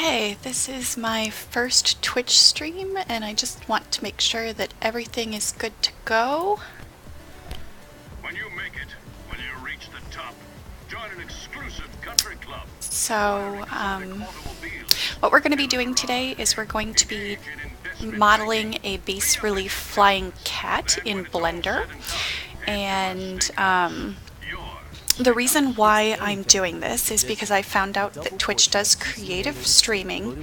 Okay, this is my first Twitch stream, and I just want to make sure that everything is good to go. When you make it, when you reach the top, join an exclusive country club. So, what we're going to be doing today is we're going to be modeling a bas relief flying cat in Blender, and the reason why I'm doing this is because I found out that Twitch does creative streaming,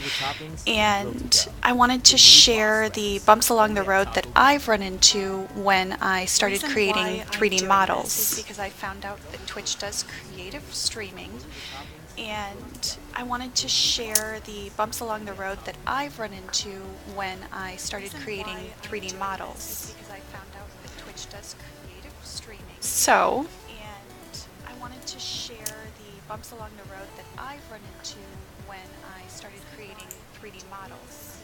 and I wanted to share the bumps along the road that I've run into when I started creating 3D models. Because I found out that Twitch does creative streaming, and I wanted to share the bumps along the road that I've run into when I started creating 3D models. Because I found out that Twitch does creative streaming. So, to share the bumps along the road that I've run into when I started creating 3D models.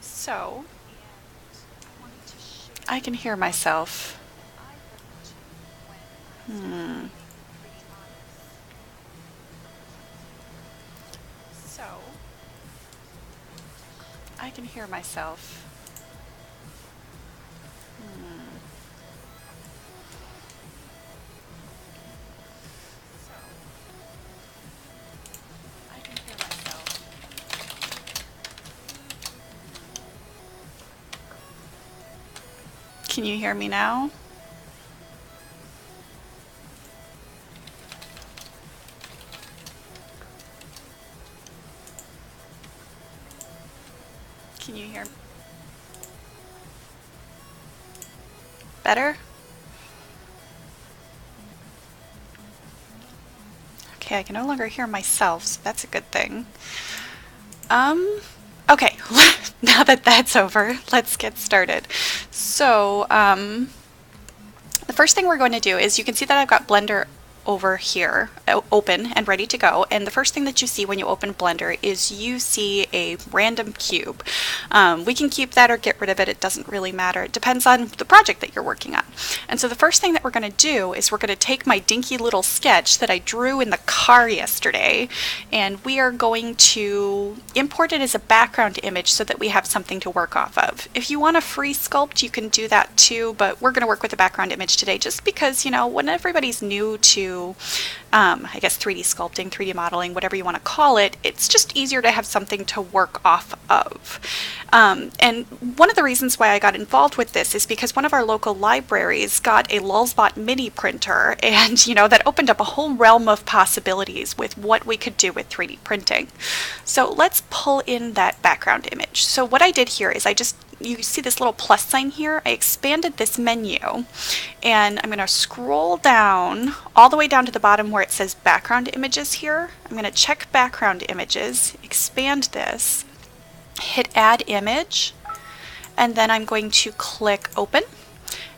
So, I can hear myself. So, I can hear myself. Can you hear me now? Can you hear me? Better? Okay, I can no longer hear myself, so that's a good thing. Okay, now that that's over, let's get started. So, the first thing we're going to do is you can see that I've got Blender over here open and ready to go, and the first thing that you see when you open Blender is you see a random cube. We can keep that or get rid of it, it doesn't really matter. It depends on the project that you're working on. And so the first thing that we're going to do is we're going to take my dinky little sketch that I drew in the car yesterday, and we are going to import it as a background image so that we have something to work off of. If you want a free sculpt, you can do that too, but we're going to work with a background image today just because, you know, when everybody's new to I guess 3D sculpting, 3D modeling, whatever you want to call it, it's just easier to have something to work off of. And one of the reasons why I got involved with this is because one of our local libraries got a Lulzbot mini printer, and you know, that opened up a whole realm of possibilities with what we could do with 3D printing. So let's pull in that background image. So what I did here is you see this little plus sign here? I expanded this menu, and I'm going to scroll down all the way down to the bottom where it says background images here. I'm going to check background images, expand this, hit add image, and then I'm going to click open,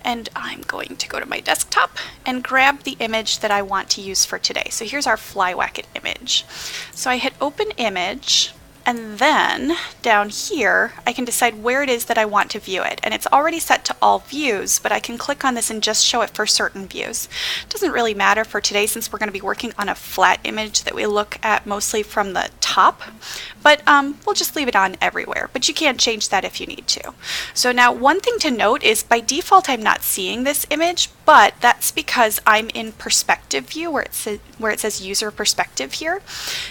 and I'm going to go to my desktop and grab the image that I want to use for today. So here's our Flywacket image. So I hit open image, and then down here I can decide where it is that I want to view it, and it's already set to all views, but I can click on this and just show it for certain views. It doesn't really matter for today since we're going to be working on a flat image that we look at mostly from the top, but we'll just leave it on everywhere, but you can change that if you need to. So now one thing to note is by default I'm not seeing this image, but that's because I'm in perspective view where it says user perspective here,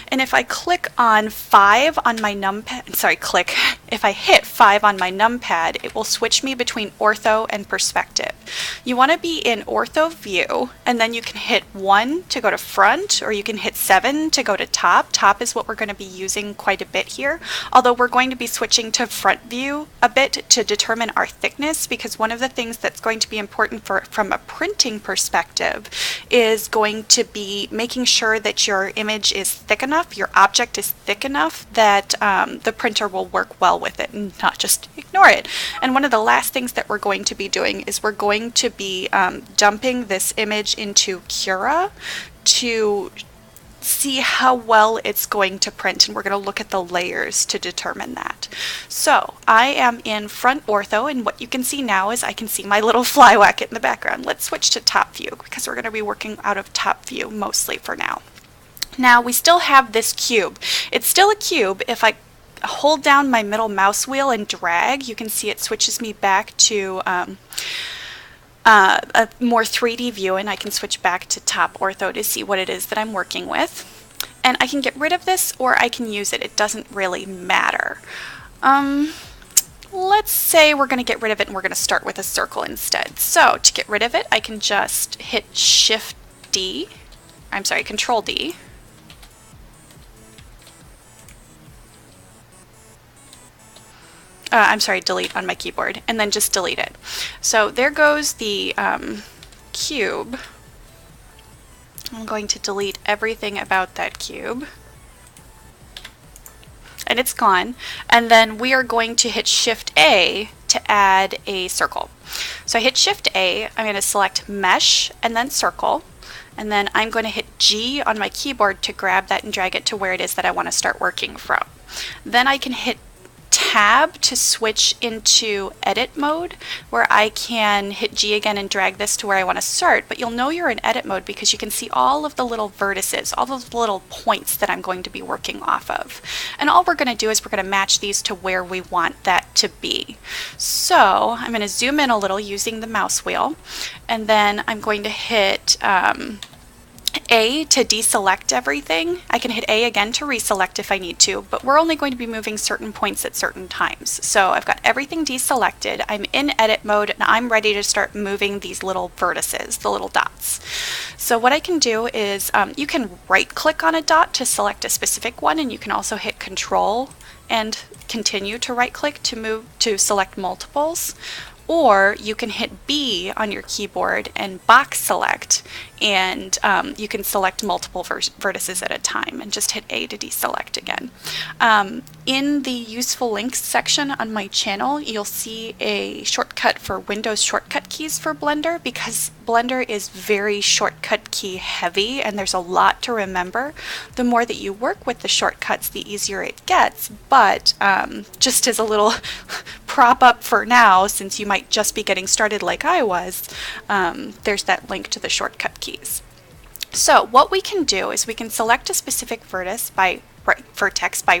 and if I click on 5 on my numpad, if I hit 5 on my numpad, it will switch me between ortho and perspective. You want to be in ortho view, and then you can hit 1 to go to front, or you can hit 7 to go to top. Top is what we're going to be using quite a bit here, although we're going to be switching to front view a bit to determine our thickness, because one of the things that's going to be important from a printing perspective is going to be making sure that your image is thick enough, your object is thick enough that the printer will work well with it and not just ignore it. And one of the last things that we're going to be doing is we're going to be dumping this image into Cura to see how well it's going to print, and we're going to look at the layers to determine that. So I am in front ortho, and what you can see now is I can see my little Flywacket in the background. Let's switch to top view because we're going to be working out of top view mostly for now. Now we still have this cube. It's still a cube. If I hold down my middle mouse wheel and drag, you can see it switches me back to a more 3D view, and I can switch back to top ortho to see what it is that I'm working with. And I can get rid of this or I can use it. It doesn't really matter. Let's say we're going to get rid of it and we're going to start with a circle instead. So to get rid of it, I can just hit Control D. Delete on my keyboard, and then just delete it. So there goes the cube. I'm going to delete everything about that cube. And it's gone. And then we are going to hit Shift A to add a circle. So I hit Shift A, I'm going to select Mesh and then Circle. And then I'm going to hit G on my keyboard to grab that and drag it to where it is that I want to start working from. Then I can hit Tab to switch into edit mode, where I can hit G again and drag this to where I want to start, but you'll know you're in edit mode because you can see all of the little vertices, all those little points that I'm going to be working off of. And all we're going to do is we're going to match these to where we want that to be. So I'm going to zoom in a little using the mouse wheel, and then I'm going to hit A to deselect everything. I can hit A again to reselect if I need to, but we're only going to be moving certain points at certain times. So I've got everything deselected, I'm in edit mode, and I'm ready to start moving these little vertices, the little dots. So what I can do is you can right click on a dot to select a specific one, and you can also hit Control and continue to right click to select multiples. Or you can hit B on your keyboard and box select, and you can select multiple vertices at a time, and just hit A to deselect again. In the useful links section on my channel, you'll see a shortcut for Windows shortcut keys for Blender, because Blender is very shortcut key heavy and there's a lot to remember. The more that you work with the shortcuts, the easier it gets, but just as a little prop up for now, since you might just be getting started like I was, there's that link to the shortcut keys. So what we can do is we can select a specific vertex by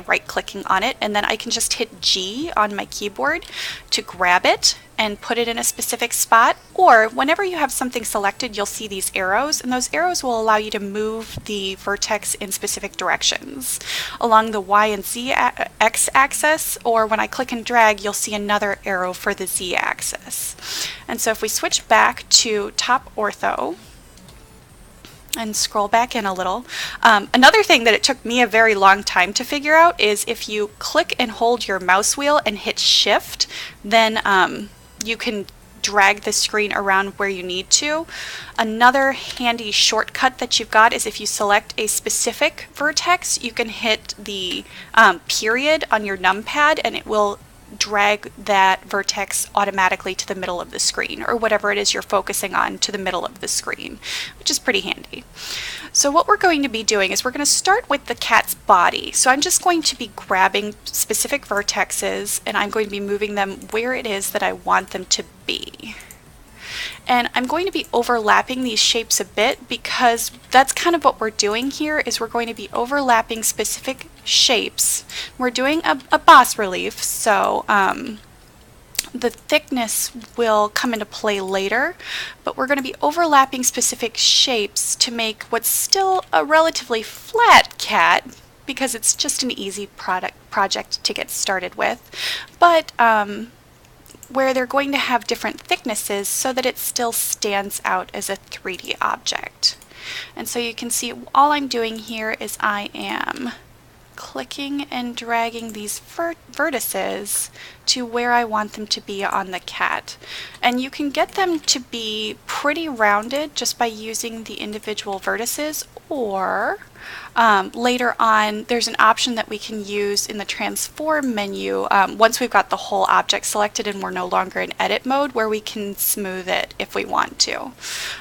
right-clicking on it, and then I can just hit G on my keyboard to grab it and put it in a specific spot. Or whenever you have something selected, you'll see these arrows, and those arrows will allow you to move the vertex in specific directions along the Y and Z X axis, or when I click and drag, you'll see another arrow for the Z axis. And so if we switch back to top ortho and scroll back in a little. Another thing that it took me a very long time to figure out is if you click and hold your mouse wheel and hit Shift, then you can drag the screen around where you need to. Another handy shortcut that you've got is if you select a specific vertex, you can hit the period on your numpad, and it will drag that vertex automatically to the middle of the screen, or whatever it is you're focusing on to the middle of the screen, which is pretty handy. So what we're going to be doing is we're going to start with the cat's body. So I'm just going to be grabbing specific vertexes, and I'm going to be moving them where it is that I want them to be. And I'm going to be overlapping these shapes a bit, because that's kind of what we're doing here, is we're going to be overlapping specific shapes. We're doing a bas relief, so the thickness will come into play later, but we're going to be overlapping specific shapes to make what's still a relatively flat cat, because it's just an easy project to get started with, but where they're going to have different thicknesses so that it still stands out as a 3D object. And so you can see all I'm doing here is I am clicking and dragging these vertices to where I want them to be on the cat. And you can get them to be pretty rounded just by using the individual vertices, or later on there's an option that we can use in the transform menu once we've got the whole object selected and we're no longer in edit mode, where we can smooth it if we want to.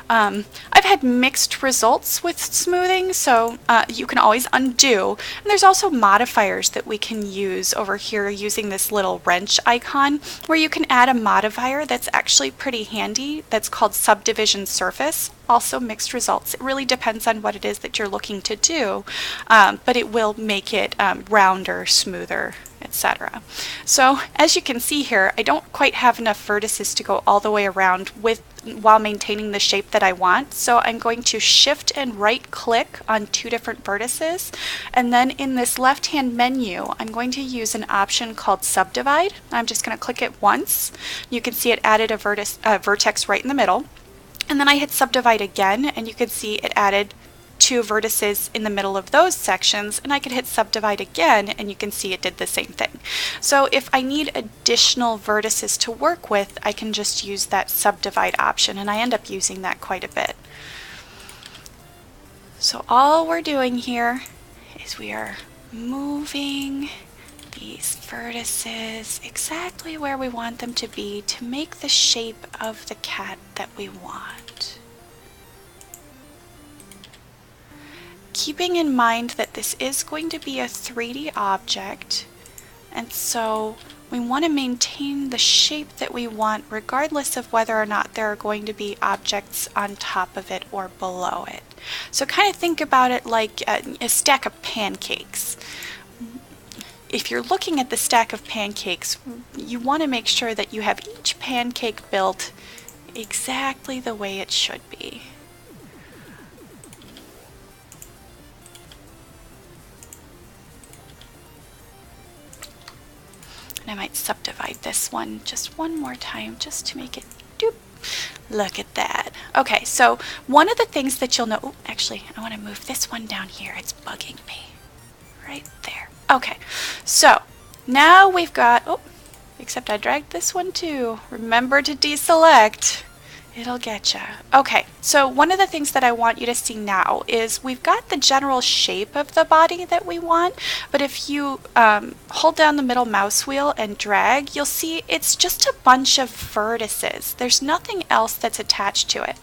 I've had mixed results with smoothing, so you can always undo. And there's also modifiers that we can use over here using this little wrench icon, where you can add a modifier that's actually pretty handy, that's called subdivision surface. Also mixed results. It really depends on what it is that you're looking to do, but it will make it rounder, smoother, etc. So as you can see here, I don't quite have enough vertices to go all the way around while maintaining the shape that I want. So I'm going to shift and right click on 2 different vertices, and then in this left hand menu I'm going to use an option called subdivide. I'm just going to click it once. You can see it added a vertex right in the middle, and then I hit subdivide again and you can see it added 2 vertices in the middle of those sections, and I could hit subdivide again and you can see it did the same thing. So if I need additional vertices to work with, I can just use that subdivide option, and I end up using that quite a bit. So all we're doing here is we are moving these vertices exactly where we want them to be to make the shape of the cat that we want. Keeping in mind that this is going to be a 3D object, and so we want to maintain the shape that we want regardless of whether or not there are going to be objects on top of it or below it. So kind of think about it like a stack of pancakes. If you're looking at the stack of pancakes, you want to make sure that you have each pancake built exactly the way it should be. I might subdivide this one just one more time just to make it doop. Look at that. Okay, so one of the things that you'll know, actually I want to move this one down here, it's bugging me. Right there. Okay, so now we've got, oh, except I dragged this one too. Remember to deselect. It'll get ya. Okay, so one of the things that I want you to see now is we've got the general shape of the body that we want, but if you hold down the middle mouse wheel and drag, you'll see it's just a bunch of vertices. There's nothing else that's attached to it.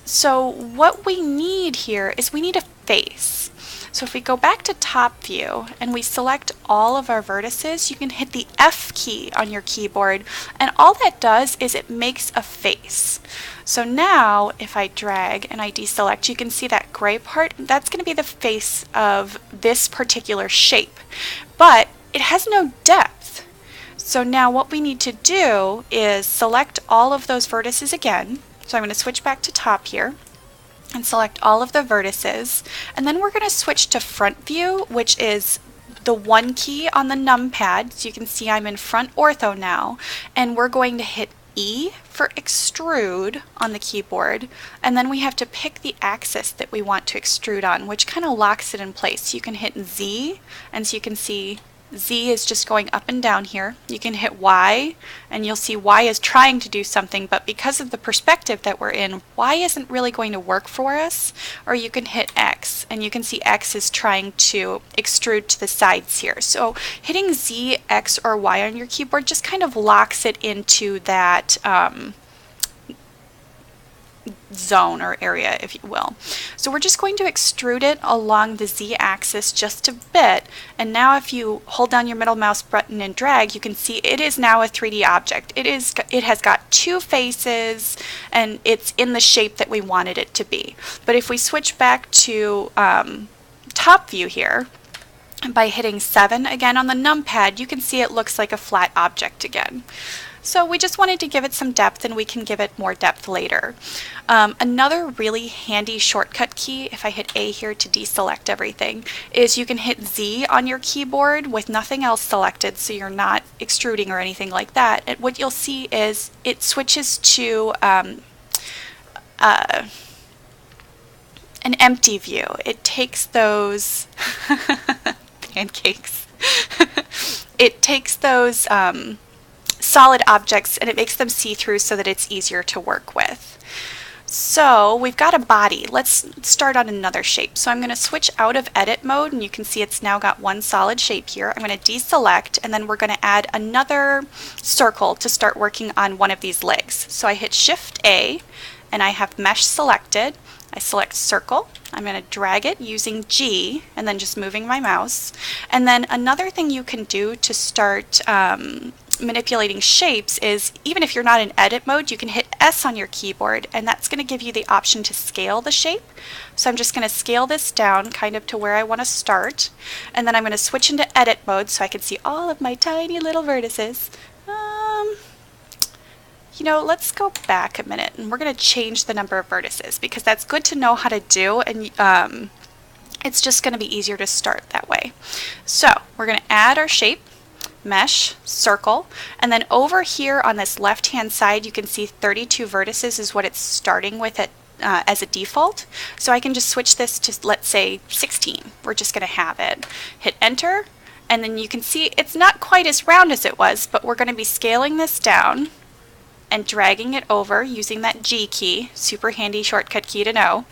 So what we need here is we need a face. So if we go back to top view and we select all of our vertices, you can hit the F key on your keyboard, and all that does is it makes a face. So now if I drag and I deselect, you can see that gray part, that's going to be the face of this particular shape, but it has no depth. So now what we need to do is select all of those vertices again. So I'm going to switch back to top here and select all of the vertices, and then we're going to switch to front view, which is the 1 key on the numpad. So you can see I'm in front ortho now, and we're going to hit E for extrude on the keyboard, and then we have to pick the axis that we want to extrude on, which kind of locks it in place. You can hit Z, and so you can see Z is just going up and down here. You can hit Y, and you'll see Y is trying to do something, but because of the perspective that we're in, Y isn't really going to work for us. Or you can hit X, and you can see X is trying to extrude to the sides here. So hitting Z, X, or Y on your keyboard just kind of locks it into that zone or area, if you will. So we're just going to extrude it along the Z axis just a bit, and now if you hold down your middle mouse button and drag, you can see it is now a 3D object. It has got 2 faces, and it's in the shape that we wanted it to be. But if we switch back to top view here, by hitting 7 again on the numpad, you can see it looks like a flat object again. So we just wanted to give it some depth, and we can give it more depth later. Another really handy shortcut key, if I hit A here to deselect everything, is you can hit Z on your keyboard with nothing else selected, so you're not extruding or anything like that. And what you'll see is it switches to an empty view. It takes those pancakes. It takes those solid objects and it makes them see-through so that it's easier to work with. So we've got a body. Let's start on another shape. So I'm going to switch out of edit mode, and you can see it's now got one solid shape here. I'm going to deselect, and then we're going to add another circle to start working on one of these legs. So I hit Shift A, and I have mesh selected. I select circle. I'm going to drag it using G and then just moving my mouse. And then another thing you can do to start manipulating shapes is, even if you're not in edit mode, you can hit S on your keyboard, and that's going to give you the option to scale the shape. So I'm just going to scale this down kind of to where I want to start, and then I'm going to switch into edit mode so I can see all of my tiny little vertices. You know, let's go back a minute, and we're going to change the number of vertices because that's good to know how to do, and it's just going to be easier to start that way. So we're going to add our shape, mesh, circle, and then over here on this left hand side you can see 32 vertices is what it's starting with it as a default. So I can just switch this to, let's say, 16. We're just going to have it. Hit enter, and then you can see it's not quite as round as it was, but we're going to be scaling this down and dragging it over using that G key, super handy shortcut key to know.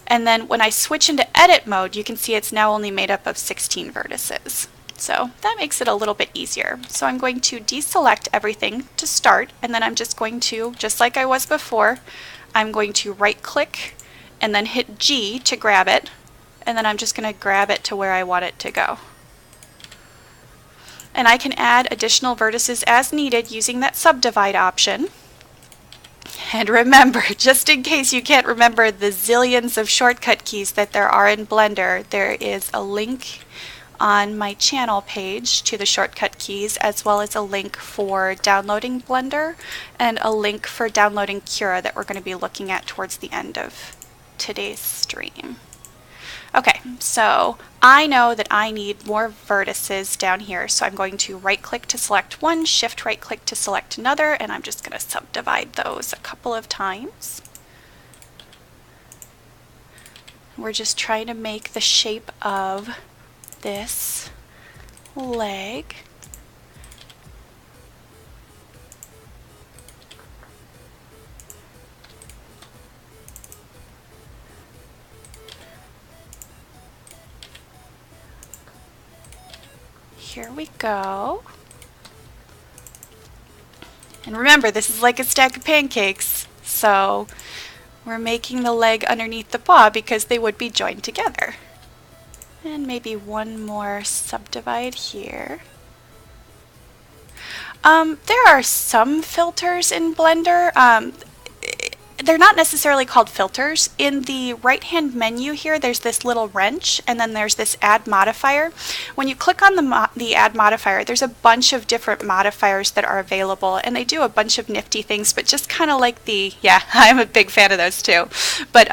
And then when I switch into edit mode, you can see it's now only made up of 16 vertices. So that makes it a little bit easier. So I'm going to deselect everything to start, and then I'm just going to, just like I was before, I'm going to right click and then hit G to grab it, and then I'm just going to grab it to where I want it to go. And I can add additional vertices as needed using that subdivide option. And remember, just in case you can't remember the zillions of shortcut keys that there are in Blender, there is a link on my channel page to the shortcut keys, as well as a link for downloading Blender and a link for downloading Cura that we're going to be looking at towards the end of today's stream. Okay, so I know that I need more vertices down here, so I'm going to right click to select one, shift right click to select another, and I'm just going to subdivide those a couple of times. We're just trying to make the shape of this leg. Here we go. And remember, this is like a stack of pancakes, so we're making the leg underneath the paw because they would be joined together. And maybe one more subdivide here. There are some filters in Blender. They're not necessarily called filters. In the right-hand menu here, there's this little wrench, and then there's this add modifier. When you click on the add modifier, there's a bunch of different modifiers that are available, and they do a bunch of nifty things, but just kind of like the, yeah, I'm a big fan of those too, but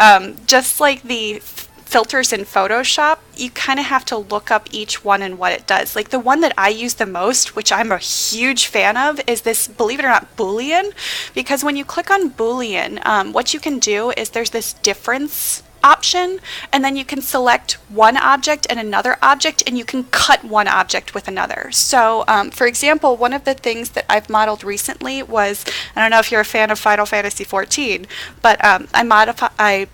just like the filters in Photoshop, you kind of have to look up each one and what it does. Like the one that I use the most, which I'm a huge fan of, is this, believe it or not, Boolean. Because when you click on Boolean, what you can do is there's this difference option, and then you can select one object and another object, and you can cut one object with another. So for example, one of the things that I've modeled recently was, I don't know if you're a fan of Final Fantasy XIV, but I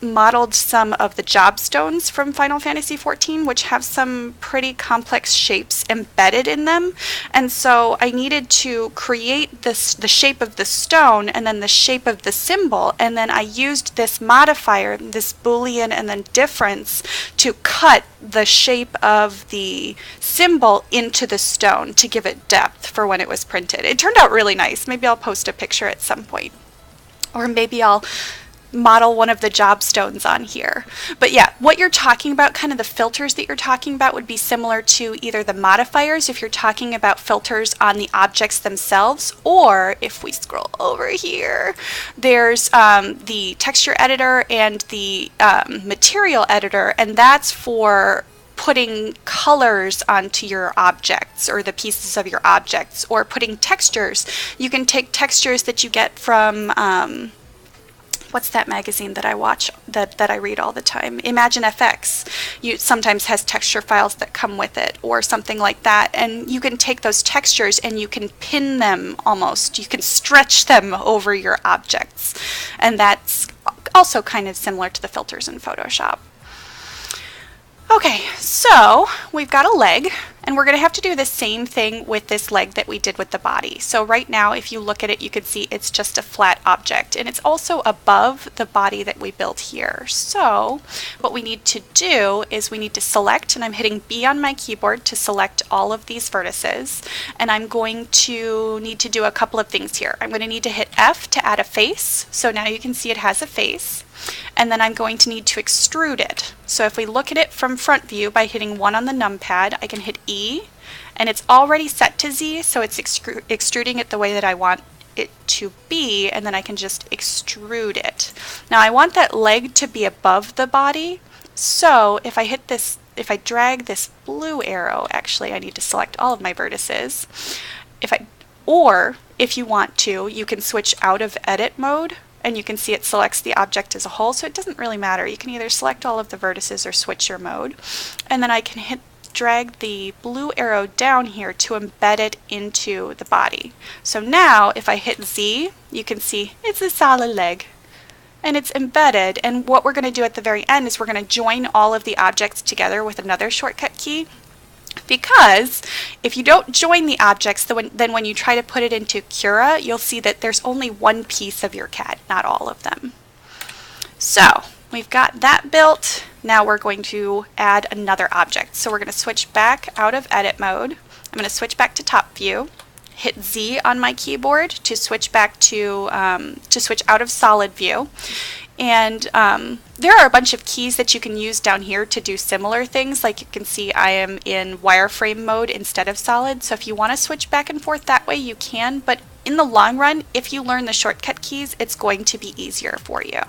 modeled some of the job stones from Final Fantasy XIV, which have some pretty complex shapes embedded in them, and so I needed to create the shape of the stone and then the shape of the symbol, and then I used this modifier, this Boolean and then difference, to cut the shape of the symbol into the stone to give it depth for when it was printed. It turned out really nice. Maybe I'll post a picture at some point, or maybe I'll model one of the job stones on here. But yeah, what you're talking about, kind of the filters that you're talking about, would be similar to either the modifiers if you're talking about filters on the objects themselves, or if we scroll over here, there's the texture editor and the material editor, and that's for putting colors onto your objects or the pieces of your objects, or putting textures. You can take textures that you get from what's that magazine that I watch, that I read all the time? Imagine FX. You sometimes has texture files that come with it, or something like that, and you can take those textures and you can pin them almost. You can stretch them over your objects, and that's also kind of similar to the filters in Photoshop. Okay, so we've got a leg, And we're going to have to do the same thing with this leg that we did with the body. So right now, if you look at it, you can see it's just a flat object, and it's also above the body that we built here. So what we need to do is we need to select, and I'm hitting B on my keyboard to select all of these vertices, and I'm going to need to do a couple of things here. I'm going to need to hit F to add a face. So now you can see it has a face. And then I'm going to need to extrude it. So if we look at it from front view by hitting 1 on the numpad, I can hit E, and it's already set to Z, so it's extruding it the way that I want it to be, and then I can just extrude it. Now I want that leg to be above the body, so if I hit this, if I drag this blue arrow, actually I need to select all of my vertices. Or if you want to, you can switch out of edit mode, and you can see it selects the object as a whole, so it doesn't really matter. You can either select all of the vertices or switch your mode. And then I can drag the blue arrow down here to embed it into the body. So now if I hit Z, you can see it's a solid leg. And it's embedded, and what we're going to do at the very end is we're going to join all of the objects together with another shortcut key. Because if you don't join the objects, then when you try to put it into Cura, you'll see that there's only one piece of your cat, not all of them. So we've got that built. Now we're going to add another object. So we're going to switch back out of edit mode. I'm going to switch back to top view. Hit Z on my keyboard to switch back to switch out of solid view. And there are a bunch of keys that you can use down here to do similar things. Like you can see I am in wireframe mode instead of solid. So if you want to switch back and forth that way, you can. But in the long run, if you learn the shortcut keys, it's going to be easier for you.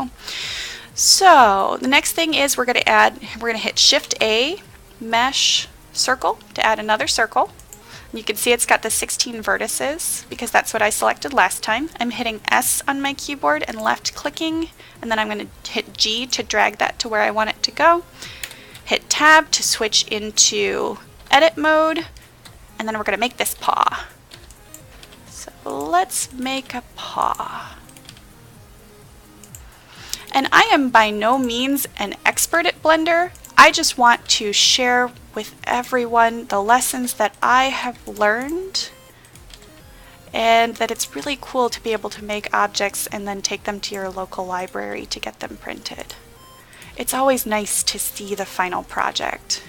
So the next thing is we're going to hit Shift A, Mesh, Circle to add another circle. You can see it's got the 16 vertices because that's what I selected last time. I'm hitting S on my keyboard and left clicking, and then I'm going to hit G to drag that to where I want it to go. Hit Tab to switch into edit mode, and then we're going to make this paw. So let's make a paw. And I am by no means an expert at Blender. I just want to share with everyone the lessons that I have learned, and that it's really cool to be able to make objects and then take them to your local library to get them printed. It's always nice to see the final project.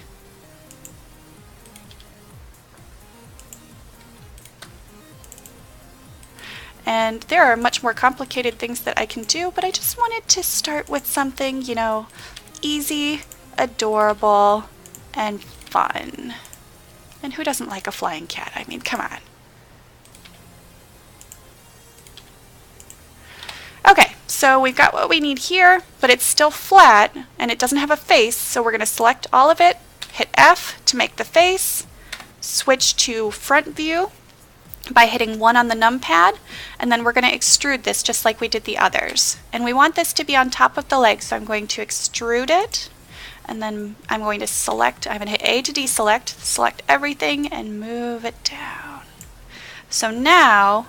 And there are much more complicated things that I can do, but I just wanted to start with something, you know, easy, adorable, and fun. And who doesn't like a flying cat? I mean, come on. Okay, so we've got what we need here, but it's still flat and it doesn't have a face, so we're going to select all of it, hit F to make the face, switch to front view by hitting 1 on the numpad, and then we're going to extrude this just like we did the others. And we want this to be on top of the leg, so I'm going to extrude it, and then I'm going to select, I'm going to hit A to deselect, select everything, and move it down. So now,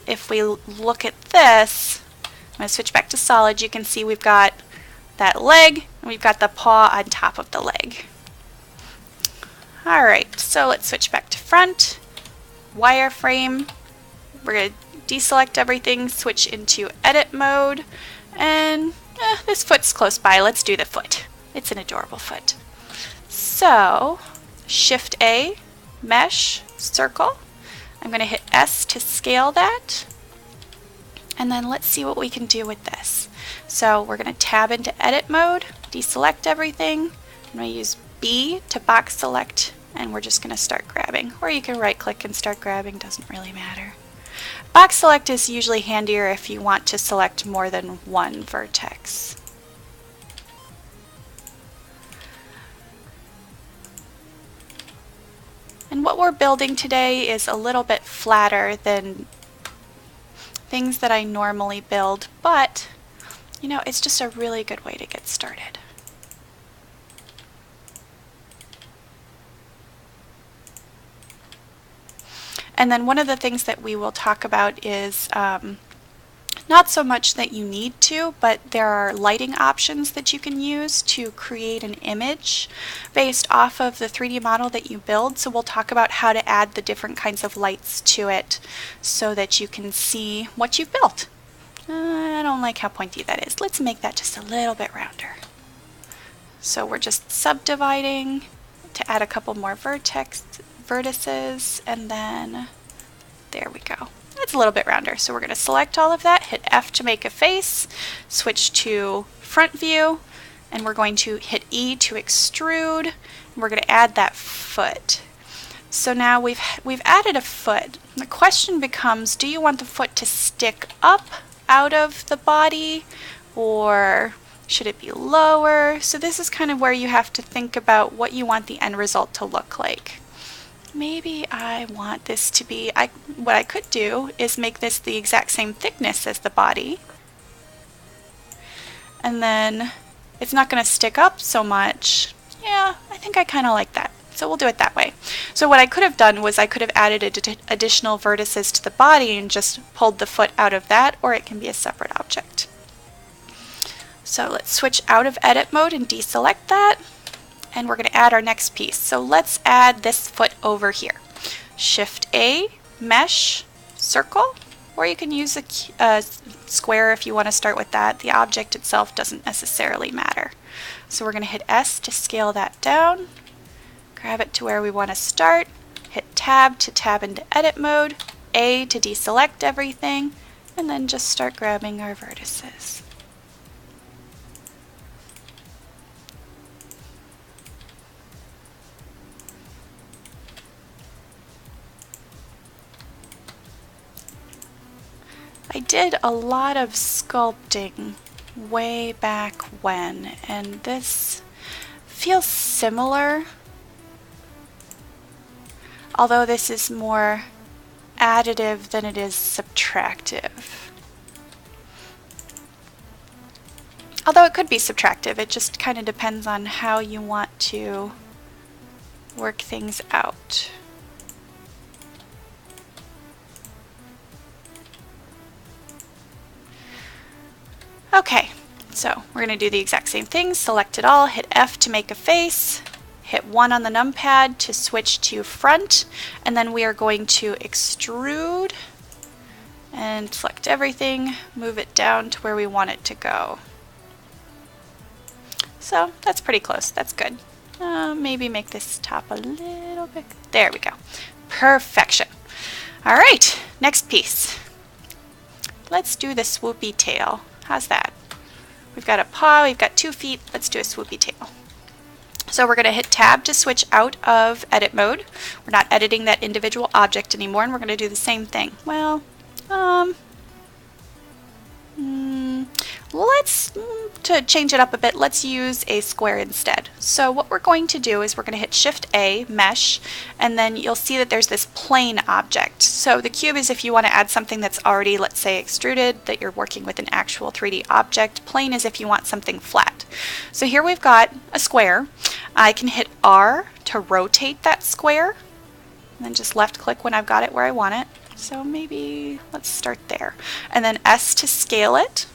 if we look at this, I'm going to switch back to solid, you can see we've got that leg, and we've got the paw on top of the leg. Alright, so let's switch back to front. Wireframe, we're going to deselect everything, switch into edit mode, and this foot's close by. Let's do the foot. It's an adorable foot. So, Shift A, Mesh, Circle. I'm going to hit S to scale that, and then let's see what we can do with this. So we're going to tab into edit mode, deselect everything. I'm going to use B to box select, and we're just going to start grabbing. Or you can right click and start grabbing, doesn't really matter. Box select is usually handier if you want to select more than one vertex. And what we're building today is a little bit flatter than things that I normally build, but you know, it's just a really good way to get started. And then one of the things that we will talk about is Not so much that you need to, but there are lighting options that you can use to create an image based off of the 3D model that you build. So we'll talk about how to add the different kinds of lights to it so that you can see what you've built. I don't like how pointy that is. Let's make that just a little bit rounder. So we're just subdividing to add a couple more vertices, and then there we go. It's a little bit rounder. So we're going to select all of that, hit F to make a face, switch to front view, and we're going to hit E to extrude, and we're going to add that foot. So now we've added a foot. The question becomes, do you want the foot to stick up out of the body, or should it be lower? So this is kind of where you have to think about what you want the end result to look like. Maybe I want this to be, what I could do is make this the exact same thickness as the body. And then it's not going to stick up so much. Yeah, I think I kind of like that. So we'll do it that way. So what I could have done was I could have added additional vertices to the body and just pulled the foot out of that, or it can be a separate object. So let's switch out of edit mode and deselect that. And we're going to add our next piece. So let's add this foot over here. Shift A, mesh, circle, or you can use a square if you want to start with that. The object itself doesn't necessarily matter. So we're going to hit S to scale that down, grab it to where we want to start, hit Tab to tab into edit mode, A to deselect everything, and then just start grabbing our vertices. I did a lot of sculpting way back when, and this feels similar, although this is more additive than it is subtractive. Although it could be subtractive, it just kind of depends on how you want to work things out. Okay, so we're going to do the exact same thing. Select it all, hit F to make a face, hit 1 on the numpad to switch to front, and then we are going to extrude and select everything, move it down to where we want it to go. So that's pretty close. That's good. Maybe make this top a little bit. There we go. Perfection. All right, next piece. Let's do the swoopy tail. How's that? We've got a paw, we've got 2 feet. Let's do a swoopy tail. So we're going to hit Tab to switch out of edit mode. We're not editing that individual object anymore, and we're going to do the same thing. Well, to change it up a bit, let's use a square instead. So what we're going to do is we're going to hit Shift A, mesh, and then you'll see that there's this plane object. So the cube is if you want to add something that's already, let's say, extruded, that you're working with an actual 3D object. Plane is if you want something flat. So here we've got a square. I can hit R to rotate that square, and then just left click when I've got it where I want it. So maybe let's start there. And then S to scale it.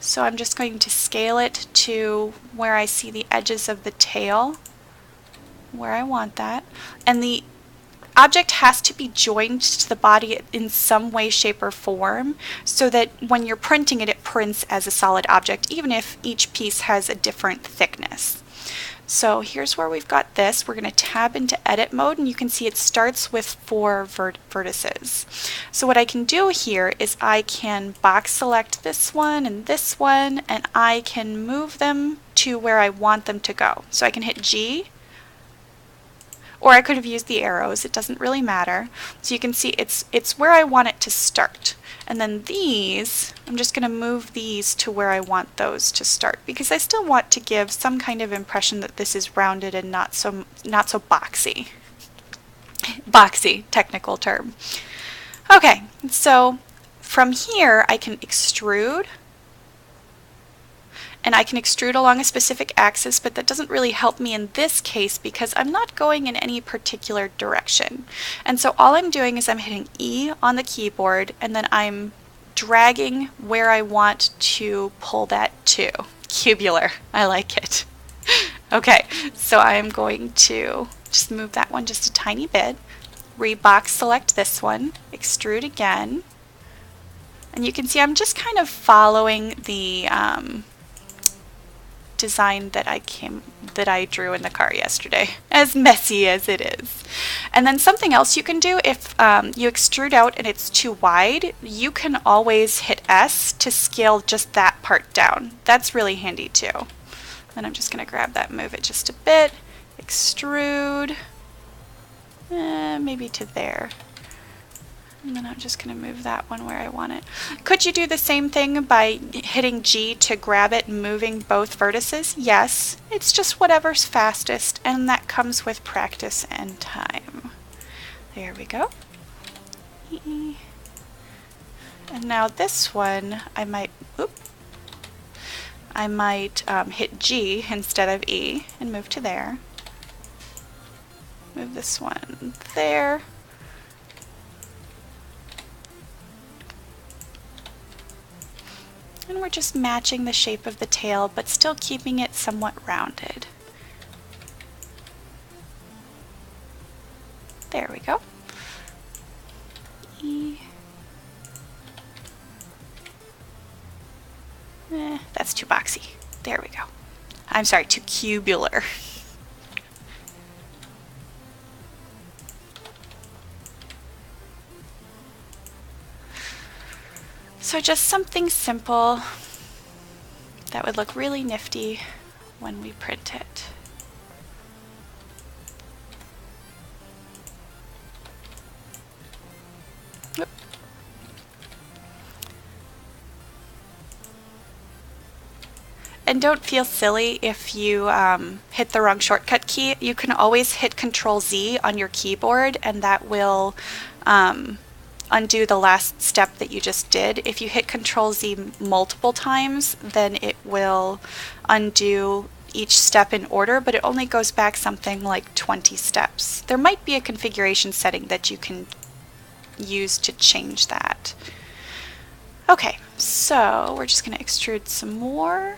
So I'm just going to scale it to where I see the edges of the tail, where I want that. And the object has to be joined to the body in some way, shape, or form so that when you're printing it, it prints as a solid object, even if each piece has a different thickness. So here's where we've got this. We're going to tab into edit mode, and you can see it starts with 4 vertices. So what I can do here is I can box select this one, and I can move them to where I want them to go. So I can hit G, or I could have used the arrows. It doesn't really matter. So you can see it's where I want it to start. And then these, I'm just going to move these to where I want those to start, because I still want to give some kind of impression that this is rounded and not so boxy. Boxy, technical term. Okay, so from here I can extrude, And I can extrude along a specific axis, but that doesn't really help me in this case because I'm not going in any particular direction. And so all I'm doing is I'm hitting E on the keyboard, and then I'm dragging where I want to pull that to. Cubular. I like it. Okay, so I'm going to just move that one just a tiny bit. Rebox select this one, extrude again. And you can see I'm just kind of following the design that I drew in the car yesterday, as messy as it is. And then something else you can do, if you extrude out and it's too wide, you can always hit S to scale just that part down. That's really handy too. Then I'm just going to grab that, move it just a bit, extrude, maybe to there. And then I'm just going to move that one where I want it. Could you do the same thing by hitting G to grab it and moving both vertices? Yes. It's just whatever's fastest, and that comes with practice and time. There we go. And now this one, I might hit G instead of E and move to there. Move this one there. And we're just matching the shape of the tail, but still keeping it somewhat rounded. There we go. E. That's too boxy. There we go. I'm sorry, too cubular. So just something simple that would look really nifty when we print it. Oop. And don't feel silly if you hit the wrong shortcut key. You can always hit Control Z on your keyboard, and that will undo the last step that you just did. If you hit Control Z multiple times, then it will undo each step in order, but it only goes back something like 20 steps. There might be a configuration setting that you can use to change that. Okay, so we're just going to extrude some more.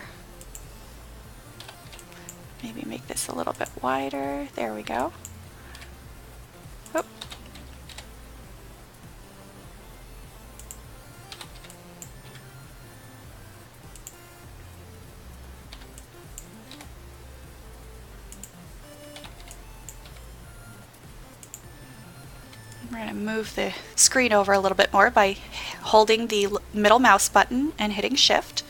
Maybe make this a little bit wider. There we go. Oop. We're going to move the screen over a little bit more by holding the middle mouse button and hitting Shift.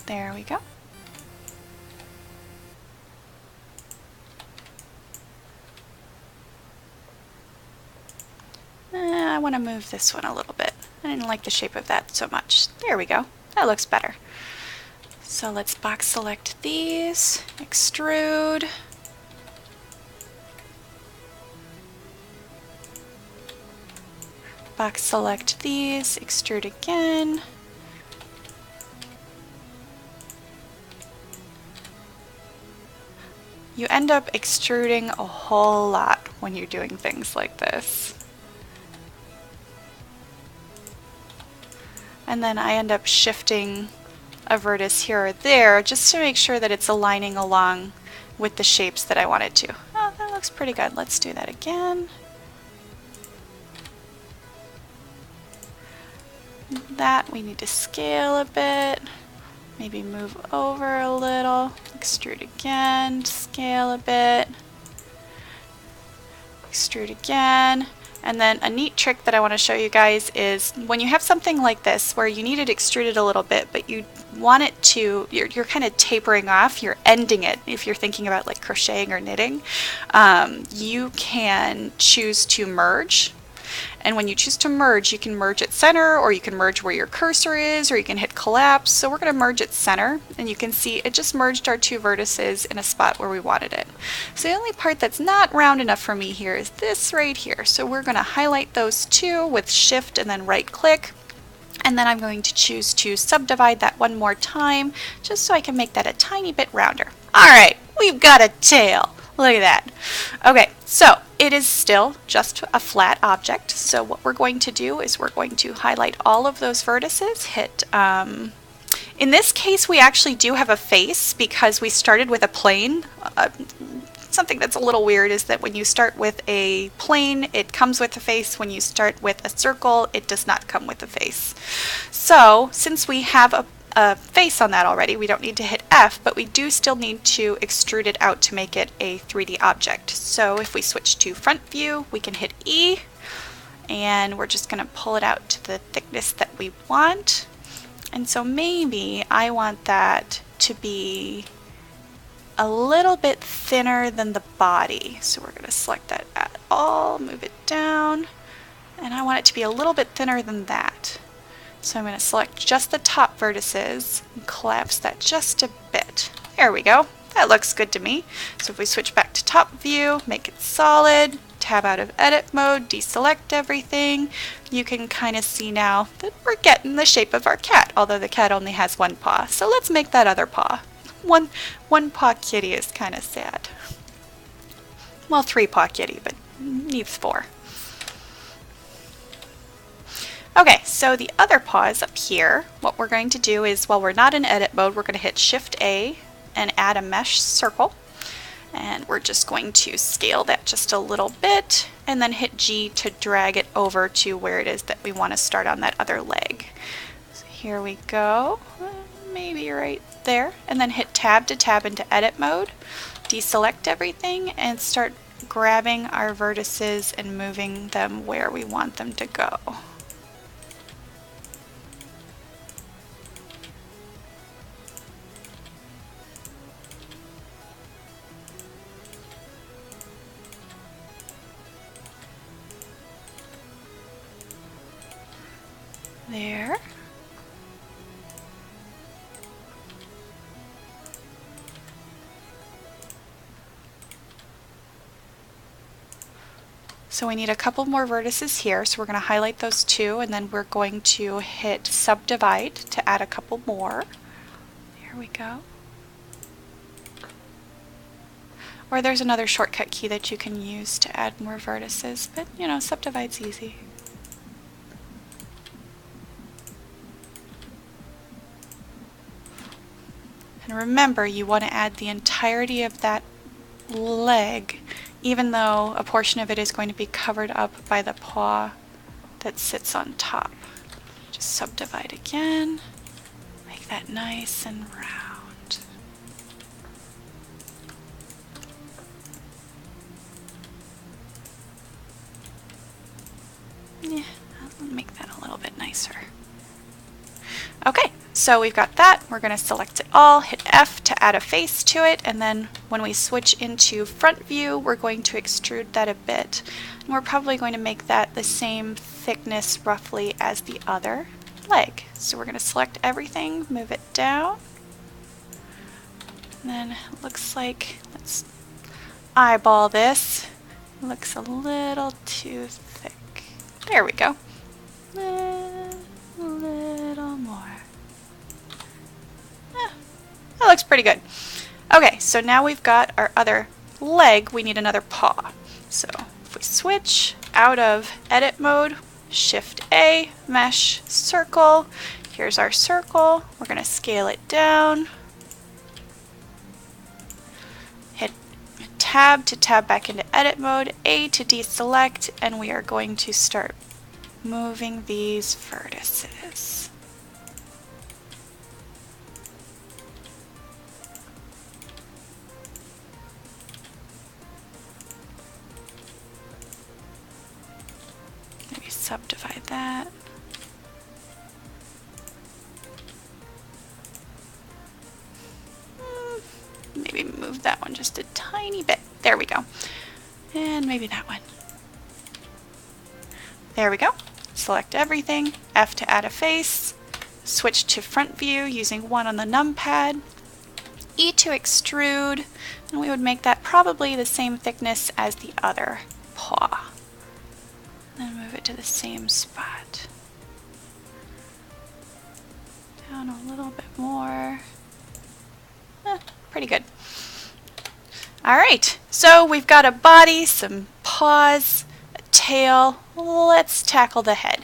There we go. I want to move this one a little bit. I didn't like the shape of that so much. There we go. That looks better. So let's box select these, extrude. Box select these, extrude again. You end up extruding a whole lot when you're doing things like this. And then I end up shifting a vertex here or there just to make sure that it's aligning along with the shapes that I want it to. Oh, that looks pretty good. Let's do that again. That we need to scale a bit. Maybe move over a little. Extrude again. Scale a bit. Extrude again. And then a neat trick that I want to show you guys is when you have something like this where you need it extruded a little bit, but you want it to, you're kind of tapering off, you're ending it. If you're thinking about like crocheting or knitting, you can choose to merge. And when you choose to merge, you can merge at center, or you can merge where your cursor is, or you can hit collapse. So we're going to merge at center, and you can see it just merged our two vertices in a spot where we wanted it. So the only part that's not round enough for me here is this right here. So we're going to highlight those two with shift and then right click. And then I'm going to choose to subdivide that one more time, just so I can make that a tiny bit rounder. All right, we've got a tail. Look at that. Okay, so it is still just a flat object. So what we're going to do is we're going to highlight all of those vertices, hit, in this case we actually do have a face because we started with a plane. Something that's a little weird is that when you start with a plane, it comes with a face. When you start with a circle, it does not come with a face. So since we have a face on that already, we don't need to hit F, but we do still need to extrude it out to make it a 3D object. So if we switch to front view, we can hit E, and we're just going to pull it out to the thickness that we want. And so maybe I want that to be a little bit thinner than the body. So we're going to select that at all, move it down, and I want it to be a little bit thinner than that. So I'm going to select just the top vertices and collapse that just a bit. There we go. That looks good to me. So if we switch back to top view, make it solid, tab out of edit mode, deselect everything, you can kind of see now that we're getting the shape of our cat, although the cat only has one paw. So let's make that other paw. One paw kitty is kind of sad. Well, 3-paw kitty, but needs 4. Okay, so the other paw is up here. What we're going to do is, while we're not in edit mode, we're going to hit Shift A and add a mesh circle. And we're just going to scale that just a little bit, and then hit G to drag it over to where it is that we want to start on that other leg. So here we go. Maybe right there, and then hit tab to tab into edit mode, deselect everything, and start grabbing our vertices and moving them where we want them to go. There. So we need a couple more vertices here, so we're going to highlight those two, and then we're going to hit subdivide to add a couple more. Here we go. Or there's another shortcut key that you can use to add more vertices, but you know, subdivide's easy. And remember, you want to add the entirety of that leg, even though a portion of it is going to be covered up by the paw that sits on top. Just subdivide again, make that nice and round. Yeah, I'll make that a little bit nicer. Okay, so we've got that. We're going to select it all, hit F to add a face to it, and then when we switch into front view, we're going to extrude that a bit. And we're probably going to make that the same thickness roughly as the other leg. So we're going to select everything, move it down, and then it looks like, let's eyeball this. It looks a little too thick. There we go. A little more. That looks pretty good. Okay, so now we've got our other leg, we need another paw. So if we switch out of edit mode, Shift A, mesh, circle. Here's our circle. We're going to scale it down. Hit tab to tab back into edit mode, A to deselect, and we are going to start moving these vertices. Maybe subdivide that. Maybe move that one just a tiny bit. There we go. And maybe that one. There we go. Select everything, F to add a face, switch to front view using 1 on the numpad, E to extrude, and we would make that probably the same thickness as the other paw. Then move it to the same spot. Down a little bit more. Pretty good. Alright, so we've got a body, some paws, a tail. Let's tackle the head.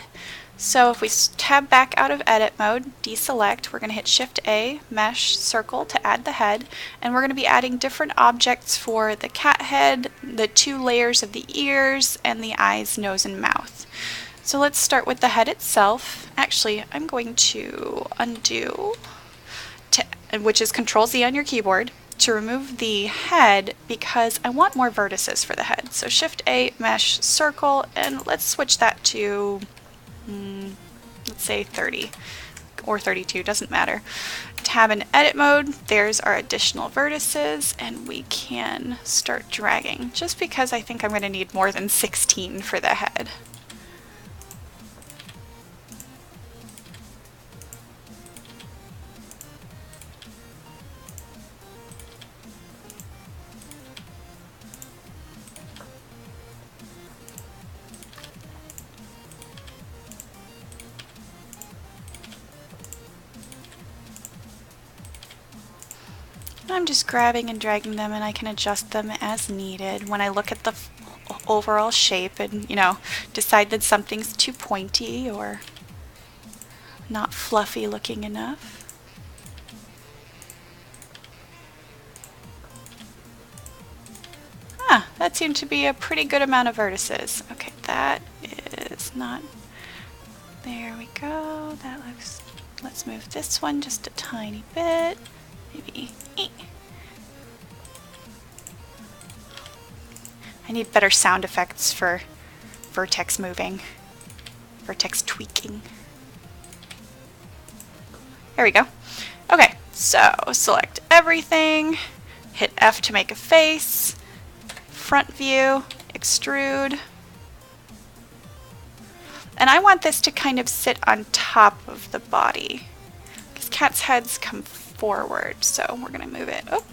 So if we tab back out of edit mode, deselect, we're going to hit Shift A, mesh, circle to add the head, and we're going to be adding different objects for the cat head, the 2 layers of the ears, and the eyes, nose, and mouth. So let's start with the head itself. Actually, I'm going to undo, which is Control Z on your keyboard, to remove the head because I want more vertices for the head. So Shift A, mesh, circle, and let's switch that to let's say 30 or 32, doesn't matter. Tab in edit mode, there's our additional vertices, and we can start dragging, just because I think I'm going to need more than 16 for the head. I'm just grabbing and dragging them, and I can adjust them as needed when I look at the overall shape and, you know, decide that something's too pointy or not fluffy looking enough. That seemed to be a pretty good amount of vertices. Okay, that is not... There we go. That looks... Let's move this one just a tiny bit. Maybe... I need better sound effects for vertex moving. Vertex tweaking. There we go. Okay, so select everything. Hit F to make a face. Front view, extrude. And I want this to kind of sit on top of the body, because cats' heads come forward, so we're going to move it. Oh,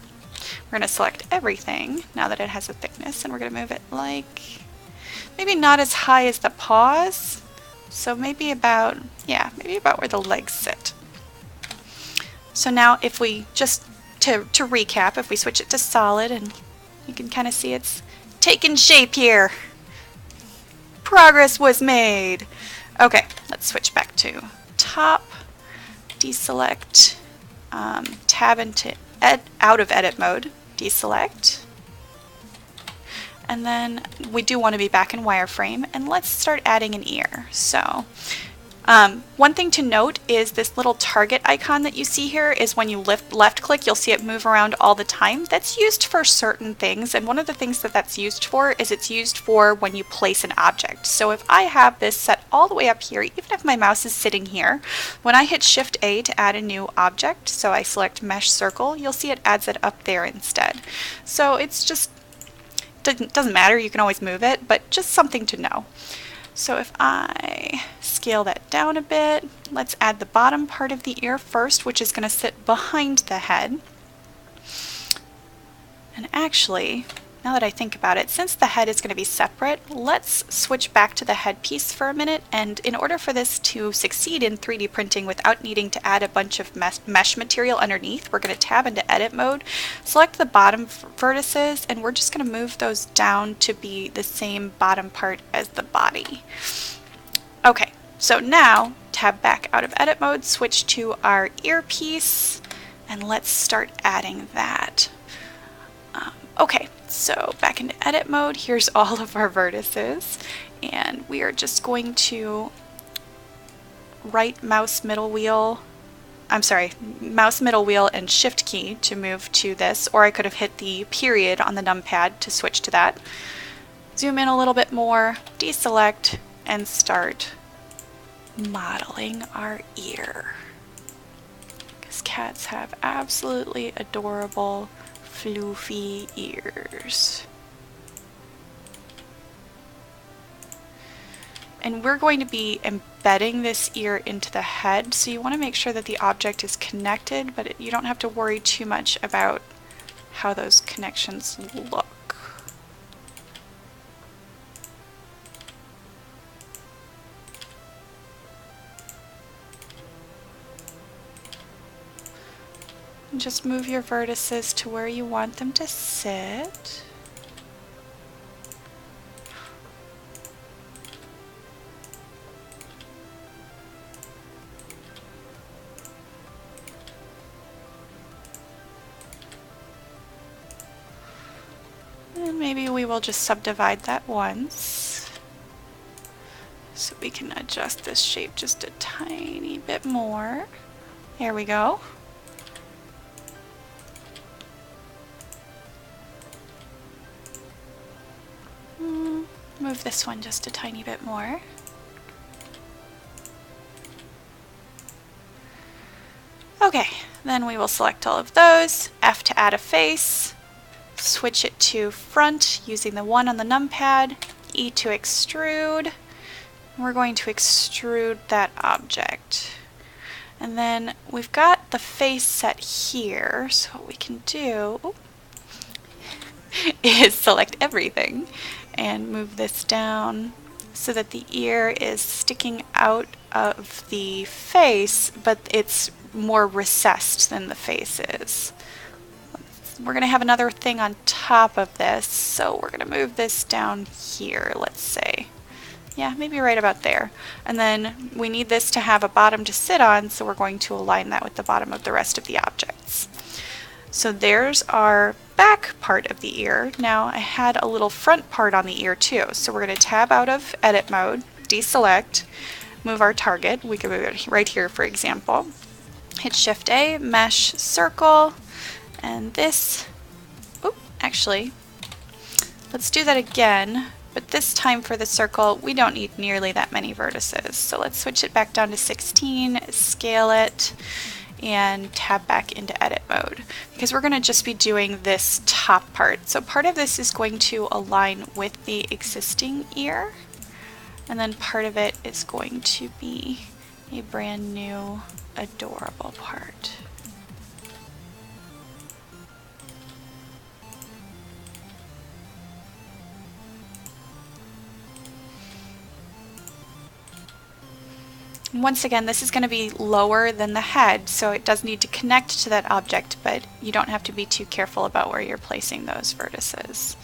we're going to select everything now that it has a thickness, and we're going to move it like, maybe not as high as the paws, so maybe about, yeah, maybe about where the legs sit. So now if we just, to recap, if we switch it to solid, and you can kind of see it's taking shape here. Progress was made. Okay, let's switch back to top, deselect, tab into out of edit mode, deselect, and then we do want to be back in wireframe, and let's start adding an ear. So one thing to note is this little target icon that you see here is when you left click, you'll see it move around all the time. That's used for certain things, and one of the things that that's used for is it's used for when you place an object. So if I have this set all the way up here, even if my mouse is sitting here, when I hit Shift A to add a new object, so I select mesh circle, you'll see it adds it up there instead. So it's just, doesn't matter, you can always move it, but just something to know. So if I scale that down a bit, let's add the bottom part of the ear first, which is going to sit behind the head. And actually, now that I think about it, since the head is going to be separate, let's switch back to the headpiece for a minute. And in order for this to succeed in 3D printing without needing to add a bunch of mesh material underneath, we're going to tab into edit mode, select the bottom vertices, and we're just going to move those down to be the same bottom part as the body. Okay, so now tab back out of edit mode, switch to our earpiece, and let's start adding that. Okay, so back into edit mode, here's all of our vertices, and we are just going to mouse middle wheel and shift key to move to this, or I could have hit the period on the numpad to switch to that. Zoom in a little bit more, deselect, and start modeling our ear. Because cats have absolutely adorable floofy ears. And we're going to be embedding this ear into the head, so you want to make sure that the object is connected, but you don't have to worry too much about how those connections look. And just move your vertices to where you want them to sit. And maybe we will just subdivide that once, so we can adjust this shape just a tiny bit more. There we go. Move this one just a tiny bit more. Okay, then we will select all of those. F to add a face. Switch it to front using the 1 on the numpad. E to extrude. We're going to extrude that object. And then we've got the face set here, so what we can do is select everything and move this down so that the ear is sticking out of the face, but it's more recessed than the face is. We're going to have another thing on top of this, so we're going to move this down here, let's say. Yeah, maybe right about there. And then we need this to have a bottom to sit on, so we're going to align that with the bottom of the rest of the objects. So there's our back part of the ear. Now I had a little front part on the ear too, so we're going to tab out of edit mode, deselect, move our target. We can move it right here, for example. Hit Shift A, mesh circle, and this, actually, let's do that again, but this time for the circle, we don't need nearly that many vertices. So let's switch it back down to 16, scale it, and tab back into edit mode, because we're going to just be doing this top part. So part of this is going to align with the existing ear, and then part of it is going to be a brand new adorable part. Once again, this is going to be lower than the head, so it does need to connect to that object, but you don't have to be too careful about where you're placing those vertices,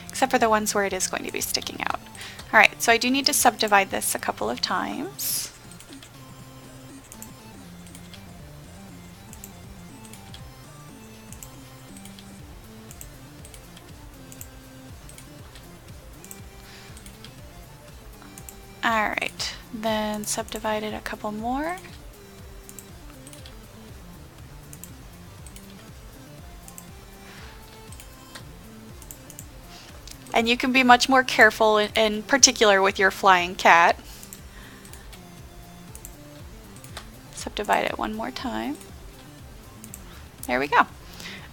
except for the ones where it is going to be sticking out. Alright, so I do need to subdivide this a couple of times. Alright, then subdivide it a couple more. And you can be much more careful in particular with your flying cat. Subdivide it one more time. There we go.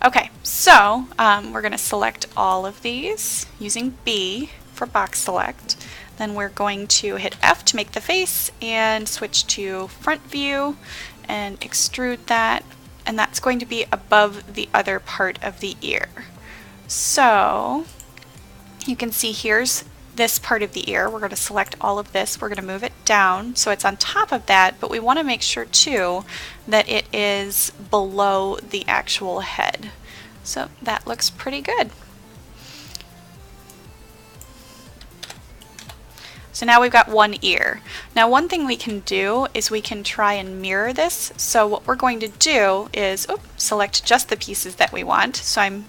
Okay, so we're going to select all of these using B for box select. Then we're going to hit F to make the face and switch to front view and extrude that, and that's going to be above the other part of the ear. So you can see here's this part of the ear. We're going to select all of this. We're going to move it down so it's on top of that, but we want to make sure too that it is below the actual head. So that looks pretty good. So now we've got one ear. Now one thing we can do is we can try and mirror this. So what we're going to do is select just the pieces that we want. So I'm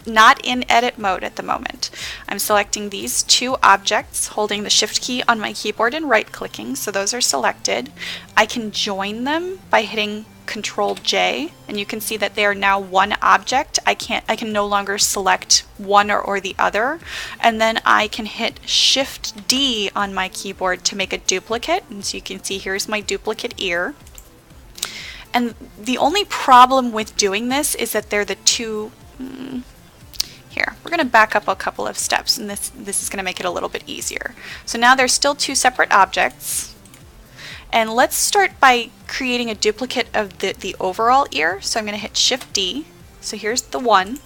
not in edit mode at the moment. I'm selecting these two objects, holding the shift key on my keyboard and right clicking, so those are selected. I can join them by hitting Control J, and you can see that they are now one object. I can no longer select one or the other, and then I can hit Shift D on my keyboard to make a duplicate, and so you can see here's my duplicate ear. And the only problem with doing this is that they're the two we're going to back up a couple of steps, and this is going to make it a little bit easier. So now there's still two separate objects. And let's start by creating a duplicate of the overall ear. So I'm going to hit Shift D. So here's the one.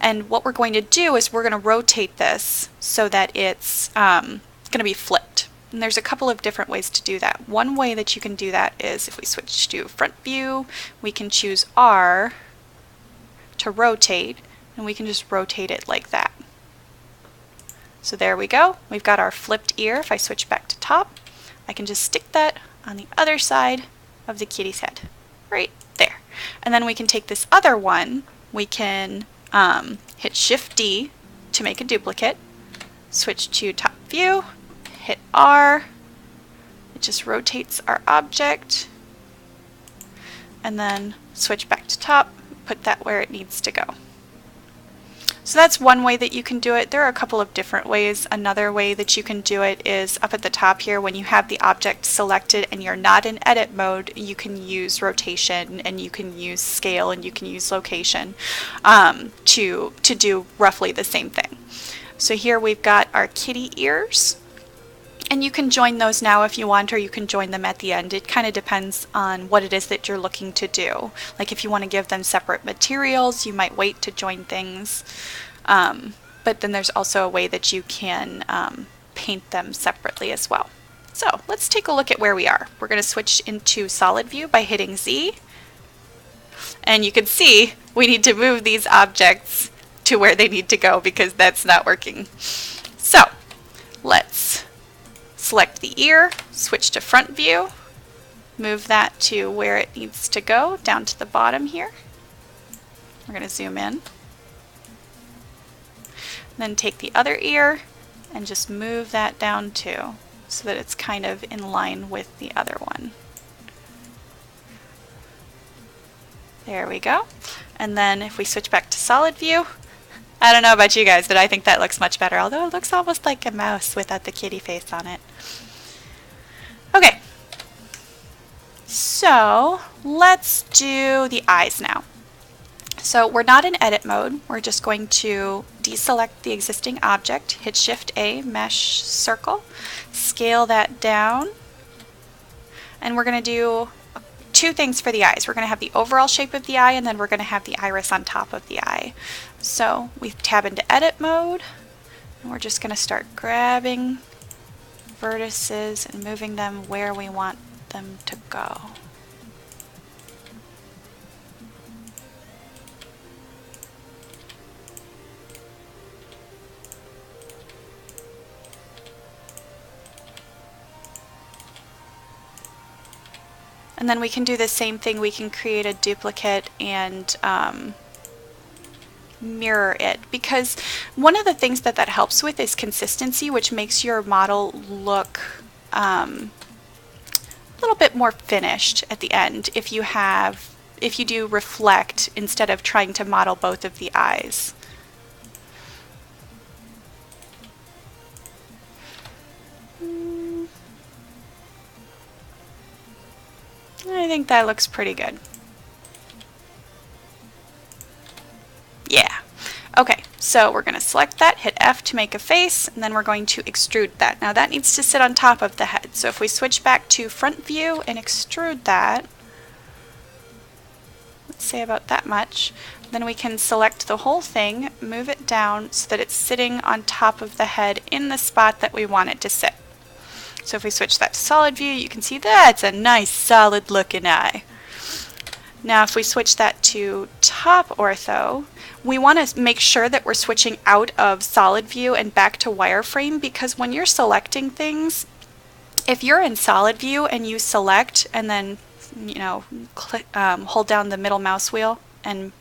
And what we're going to do is we're going to rotate this so that it's going to be flipped. And there's a couple of different ways to do that. One way that you can do that is if we switch to front view, we can choose R to rotate, and we can just rotate it like that. So there we go. We've got our flipped ear. If I switch back to top, I can just stick that on the other side of the kitty's head, right there. And then we can take this other one, we can hit Shift D to make a duplicate, switch to top view, hit R, it just rotates our object, and then switch back to top, put that where it needs to go. So that's one way that you can do it. There are a couple of different ways. Another way that you can do it is up at the top here when you have the object selected and you're not in edit mode, you can use rotation and you can use scale and you can use location to do roughly the same thing. So here we've got our kitty ears. And you can join those now if you want, or you can join them at the end. It kind of depends on what it is that you're looking to do. Like if you want to give them separate materials, you might wait to join things. But then there's also a way that you can paint them separately as well. So let's take a look at where we are. We're going to switch into solid view by hitting Z. And you can see we need to move these objects to where they need to go because that's not working. So let's select the ear, switch to front view, move that to where it needs to go, down to the bottom here. We're going to zoom in. Then take the other ear and just move that down too, so that it's kind of in line with the other one. There we go. And then if we switch back to solid view, I don't know about you guys, but I think that looks much better, although it looks almost like a mouse without the kitty face on it. Okay, so let's do the eyes now. So we're not in edit mode, we're just going to deselect the existing object, hit Shift A, mesh circle, scale that down, and we're going to do two things for the eyes. We're going to have the overall shape of the eye, and then we're going to have the iris on top of the eye. So we tab into edit mode, and we're just going to start grabbing vertices and moving them where we want them to go. And then we can do the same thing. We can create a duplicate and mirror it, because one of the things that helps with is consistency, which makes your model look a little bit more finished at the end if you do reflect instead of trying to model both of the eyes. I think that looks pretty good. Yeah. Okay, so we're going to select that, hit F to make a face, and then we're going to extrude that. Now that needs to sit on top of the head. So if we switch back to front view and extrude that, let's say about that much, then we can select the whole thing, move it down so that it's sitting on top of the head in the spot that we want it to sit. So if we switch that to solid view, you can see that's a nice solid looking eye. Now if we switch that to top ortho, we want to make sure that we're switching out of solid view and back to wireframe, because when you're selecting things, if you're in solid view and you select and then hold down the middle mouse wheel and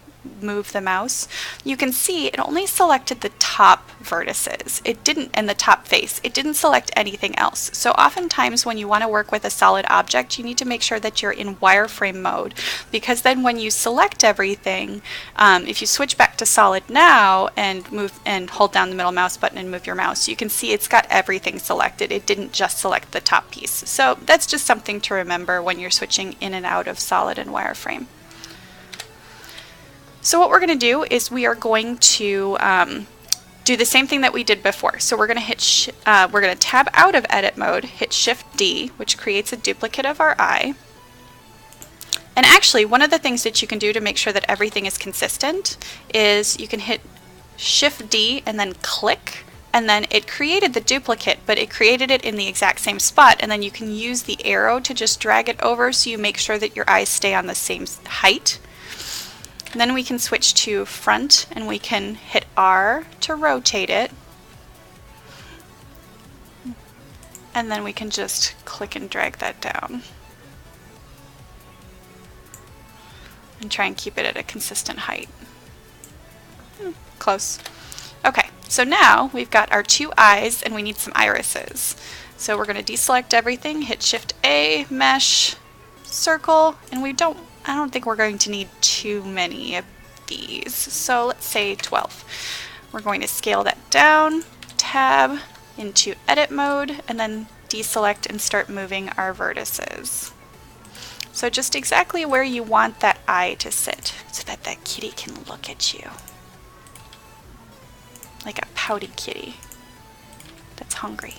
move the mouse, you can see it only selected the top vertices. It didn't, and the top face. It didn't select anything else. So oftentimes when you want to work with a solid object, you need to make sure that you're in wireframe mode, because then when you select everything, if you switch back to solid now and move and hold down the middle mouse button and move your mouse, you can see it's got everything selected. It didn't just select the top piece. So that's just something to remember when you're switching in and out of solid and wireframe. So what we're going to do is we are going to do the same thing that we did before. So we're going to hit, we're going to tab out of edit mode, hit Shift D, which creates a duplicate of our eye. And actually, one of the things that you can do to make sure that everything is consistent is you can hit Shift D and then click, and then it created the duplicate, but it created it in the exact same spot, and then you can use the arrow to just drag it over so you make sure that your eyes stay on the same height. And then we can switch to front, and we can hit R to rotate it. And then we can just click and drag that down. And try and keep it at a consistent height. Close. Okay, so now we've got our two eyes and we need some irises. So we're going to deselect everything, hit Shift A, mesh, circle, and I don't think we're going to need too many of these. So let's say 12. We're going to scale that down, tab into edit mode, and then deselect and start moving our vertices. So just exactly where you want that eye to sit so that that kitty can look at you. Like a pouty kitty that's hungry.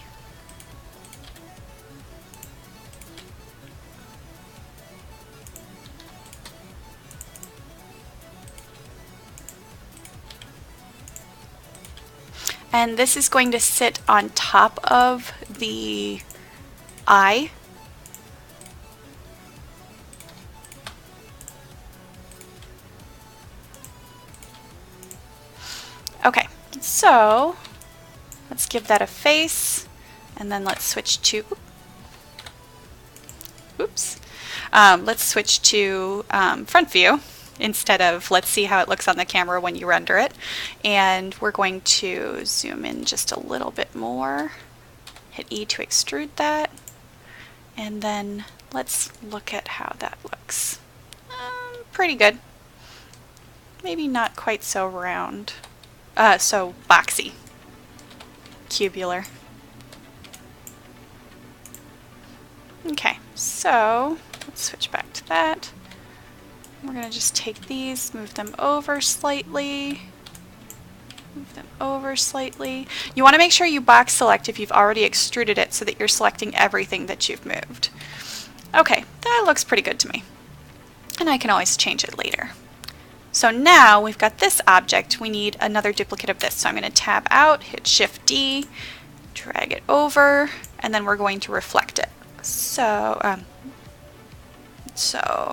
And this is going to sit on top of the eye. Okay, so let's give that a face, and then let's switch to, let's switch to front view instead of let's see how it looks on the camera when you render it. And we're going to zoom in just a little bit more, hit E to extrude that, and then let's look at how that looks. Pretty good. Maybe not quite so round. So boxy, cubular. Okay, so let's switch back to that. We're going to just take these, move them over slightly, move them over slightly. You want to make sure you box select if you've already extruded it so that you're selecting everything that you've moved. Okay, that looks pretty good to me. And I can always change it later. So now we've got this object, we need another duplicate of this. So I'm going to tab out, hit Shift D, drag it over, and then we're going to reflect it. So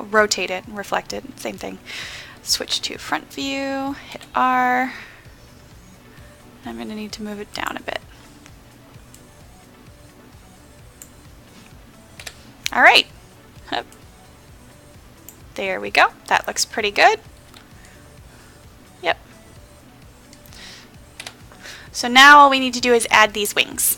rotate it and reflect it, same thing. Switch to front view, hit R. I'm going to need to move it down a bit. All right. There we go. That looks pretty good. Yep. So now all we need to do is add these wings.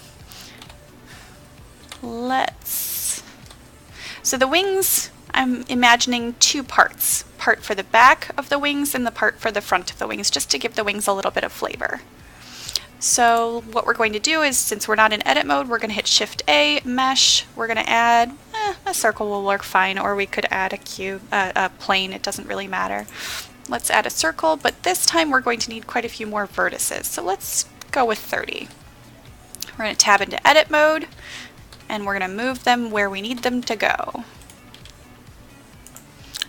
So the wings, I'm imagining two parts. Part for the back of the wings and the part for the front of the wings, just to give the wings a little bit of flavor. So what we're going to do is, since we're not in edit mode, we're going to hit Shift A, mesh. We're going to add, a circle will work fine, or we could add a cube, a plane, it doesn't really matter. Let's add a circle, but this time we're going to need quite a few more vertices. So let's go with 30. We're going to tab into edit mode, and we're going to move them where we need them to go.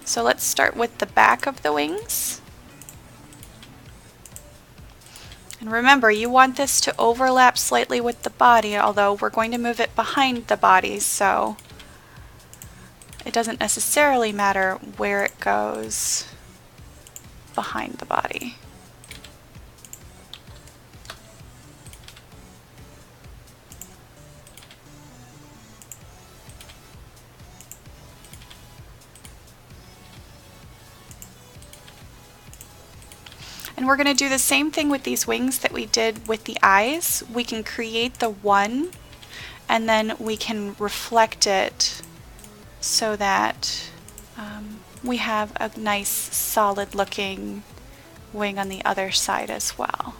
So let's start with the back of the wings. And remember, you want this to overlap slightly with the body, although we're going to move it behind the body, so it doesn't necessarily matter where it goes behind the body. And we're going to do the same thing with these wings that we did with the eyes. We can create the one, and then we can reflect it so that we have a nice solid looking wing on the other side as well.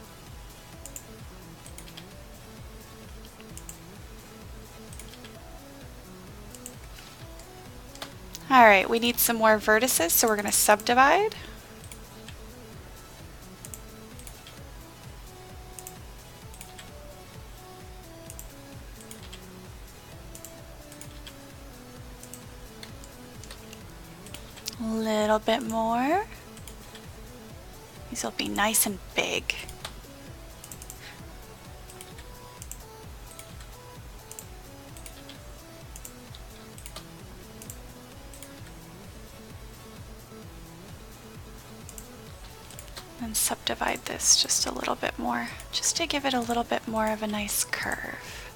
Alright, we need some more vertices, so we're going to subdivide. little bit more. These will be nice and big. And subdivide this just a little bit more, just to give it a little bit more of a nice curve.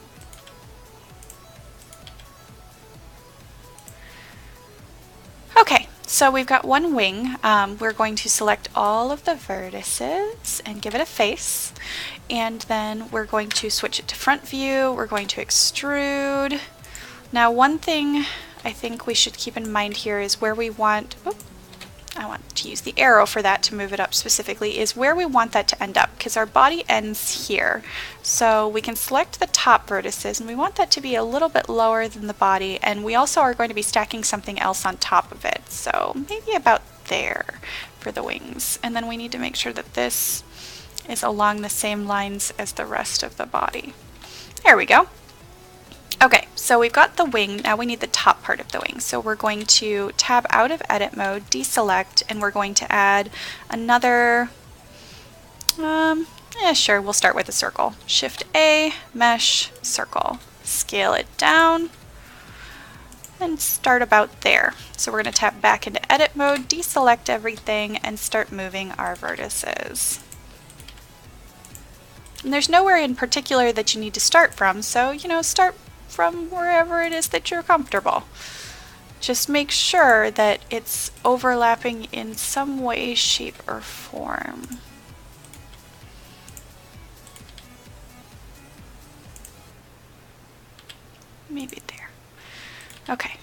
Okay, so we've got one wing. We're going to select all of the vertices and give it a face. And then we're going to switch it to front view. We're going to extrude. Now, one thing I think we should keep in mind here is where we want, I want to use the arrow for that to move it up specifically, is where we want that to end up, because our body ends here. So we can select the top vertices, and we want that to be a little bit lower than the body, and we also are going to be stacking something else on top of it. So maybe about there for the wings. And then we need to make sure that this is along the same lines as the rest of the body. There we go. Okay, so we've got the wing. Now we need the top part of the wing. So we're going to tab out of edit mode, deselect, and we're going to add another, sure, we'll start with a circle. Shift A, mesh, circle. Scale it down and start about there. So we're going to tap back into edit mode, deselect everything, and start moving our vertices. And there's nowhere in particular that you need to start from, so, you know, start from wherever it is that you're comfortable. Just make sure that it's overlapping in some way, shape, or form. Maybe there. Okay.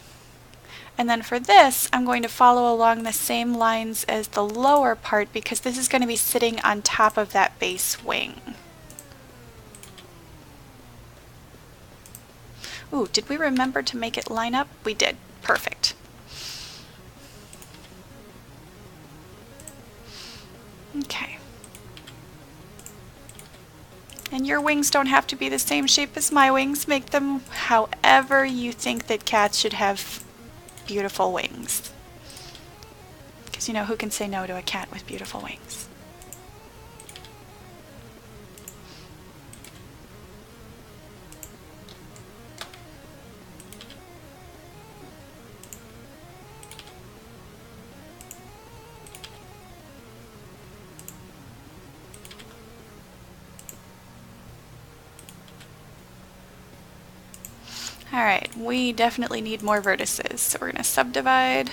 And then for this, I'm going to follow along the same lines as the lower part because this is going to be sitting on top of that base wing. Ooh, did we remember to make it line up? We did. Perfect. Okay. And your wings don't have to be the same shape as my wings. Make them however you think that cats should have beautiful wings. Because you know, who can say no to a cat with beautiful wings? Alright, we definitely need more vertices, so we're going to subdivide.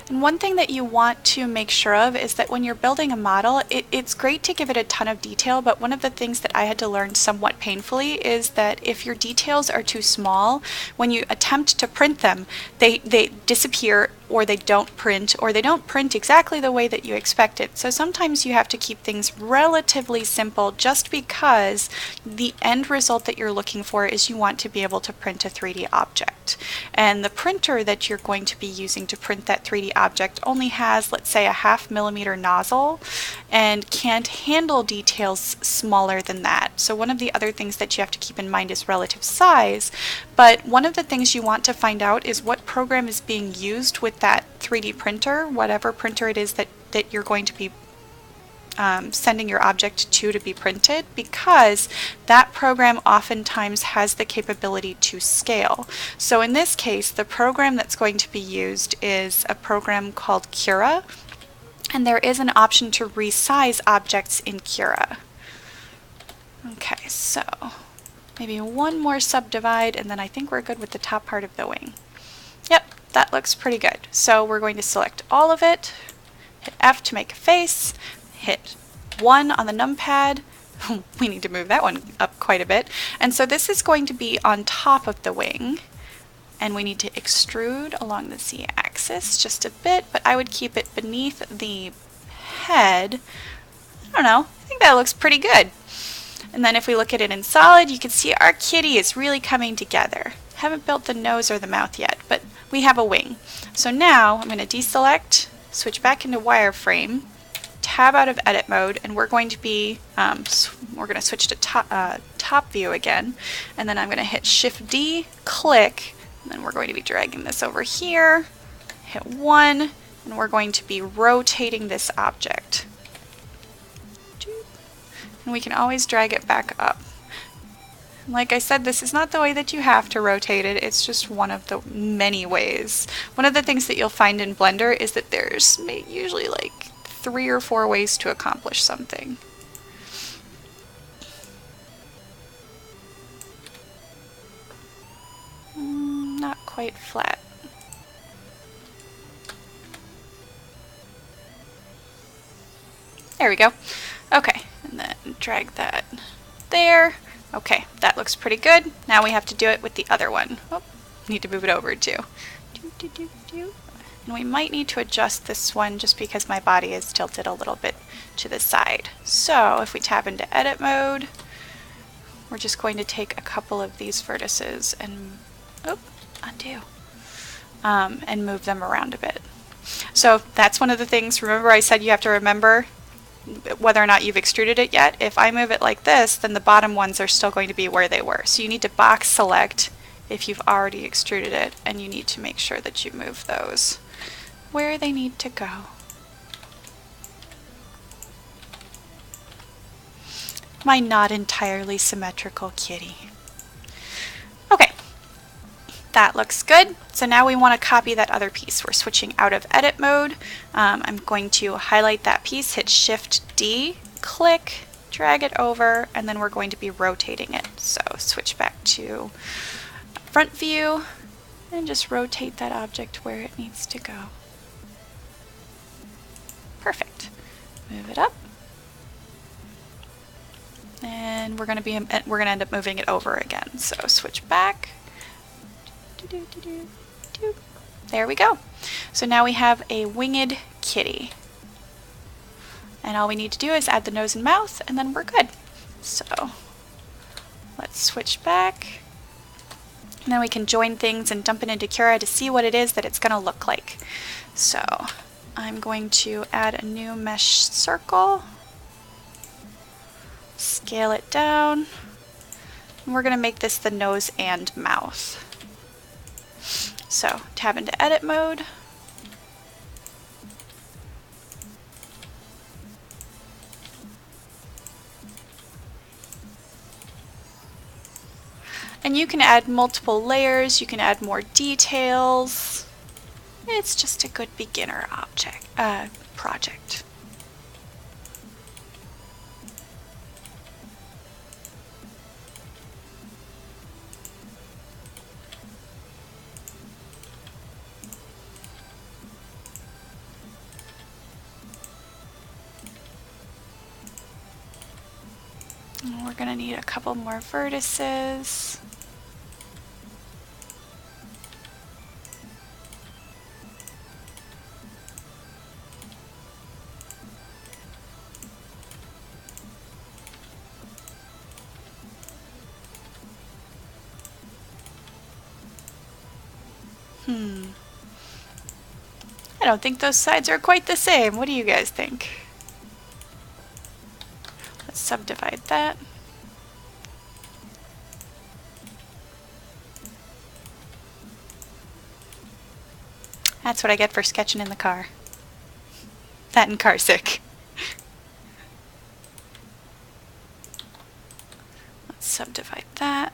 And one thing that you want to make sure of is that when you're building a model, it's great to give it a ton of detail, but one of the things that I had to learn somewhat painfully is that if your details are too small, when you attempt to print them, they disappear, or they don't print exactly the way that you expected. So sometimes you have to keep things relatively simple just because the end result that you're looking for is you want to be able to print a 3D object. And the printer that you're going to be using to print that 3D object only has, let's say, a 0.5 millimeter nozzle and can't handle details smaller than that. So one of the other things that you have to keep in mind is relative size, but one of the things you want to find out is what program is being used with that 3D printer, whatever printer it is that you're going to be sending your object to be printed, because that program oftentimes has the capability to scale. So in this case, the program that's going to be used is a program called Cura, and there is an option to resize objects in Cura. Okay, so maybe one more subdivide, and then I think we're good with the top part of the wing. Yep, that looks pretty good. So we're going to select all of it, hit F to make a face, hit 1 on the numpad. We need to move that one up quite a bit. And so this is going to be on top of the wing, and we need to extrude along the Z-axis just a bit, but I would keep it beneath the head. I don't know, I think that looks pretty good. And then if we look at it in solid, you can see our kitty is really coming together. Haven't built the nose or the mouth yet, but we have a wing. So now I'm going to deselect, switch back into wireframe, tab out of edit mode, and we're going to be, we're going to switch to top view again, and then I'm going to hit Shift D, click, and then we're going to be dragging this over here, hit 1, and we're going to be rotating this object. And we can always drag it back up. Like I said, this is not the way that you have to rotate it, it's just one of the many ways. One of the things that you'll find in Blender is that there's usually like 3 or 4 ways to accomplish something. Not quite flat. There we go. Okay, and then drag that there. Okay, that looks pretty good. Now we have to do it with the other one. Oh, need to move it over too. And we might need to adjust this one just because my body is tilted a little bit to the side. So if we tap into edit mode, we're just going to take a couple of these vertices and undo, and move them around a bit. So that's one of the things. Remember I said you have to remember whether or not you've extruded it yet. If I move it like this, then the bottom ones are still going to be where they were. So you need to box select if you've already extruded it, and you need to make sure that you move those where they need to go. My not entirely symmetrical kitty. Okay, that looks good. So now we want to copy that other piece. We're switching out of edit mode. I'm going to highlight that piece, hit Shift D, click, drag it over, and then we're going to be rotating it. So switch back to front view and just rotate that object where it needs to go. Perfect. Move it up. And we're going to end up moving it over again. So switch back. There we go. So now we have a winged kitty. And all we need to do is add the nose and mouth, and then we're good. So let's switch back. And then we can join things and dump it into Cura to see what it is that it's going to look like. So I'm going to add a new mesh circle, scale it down, and we're going to make this the nose and mouth. So tab into edit mode. And you can add multiple layers, you can add more details. It's just a good beginner project. And we're going to need a couple more vertices. I don't think those sides are quite the same. What do you guys think? Let's subdivide that. That's what I get for sketching in the car. That and car sick. Let's subdivide that.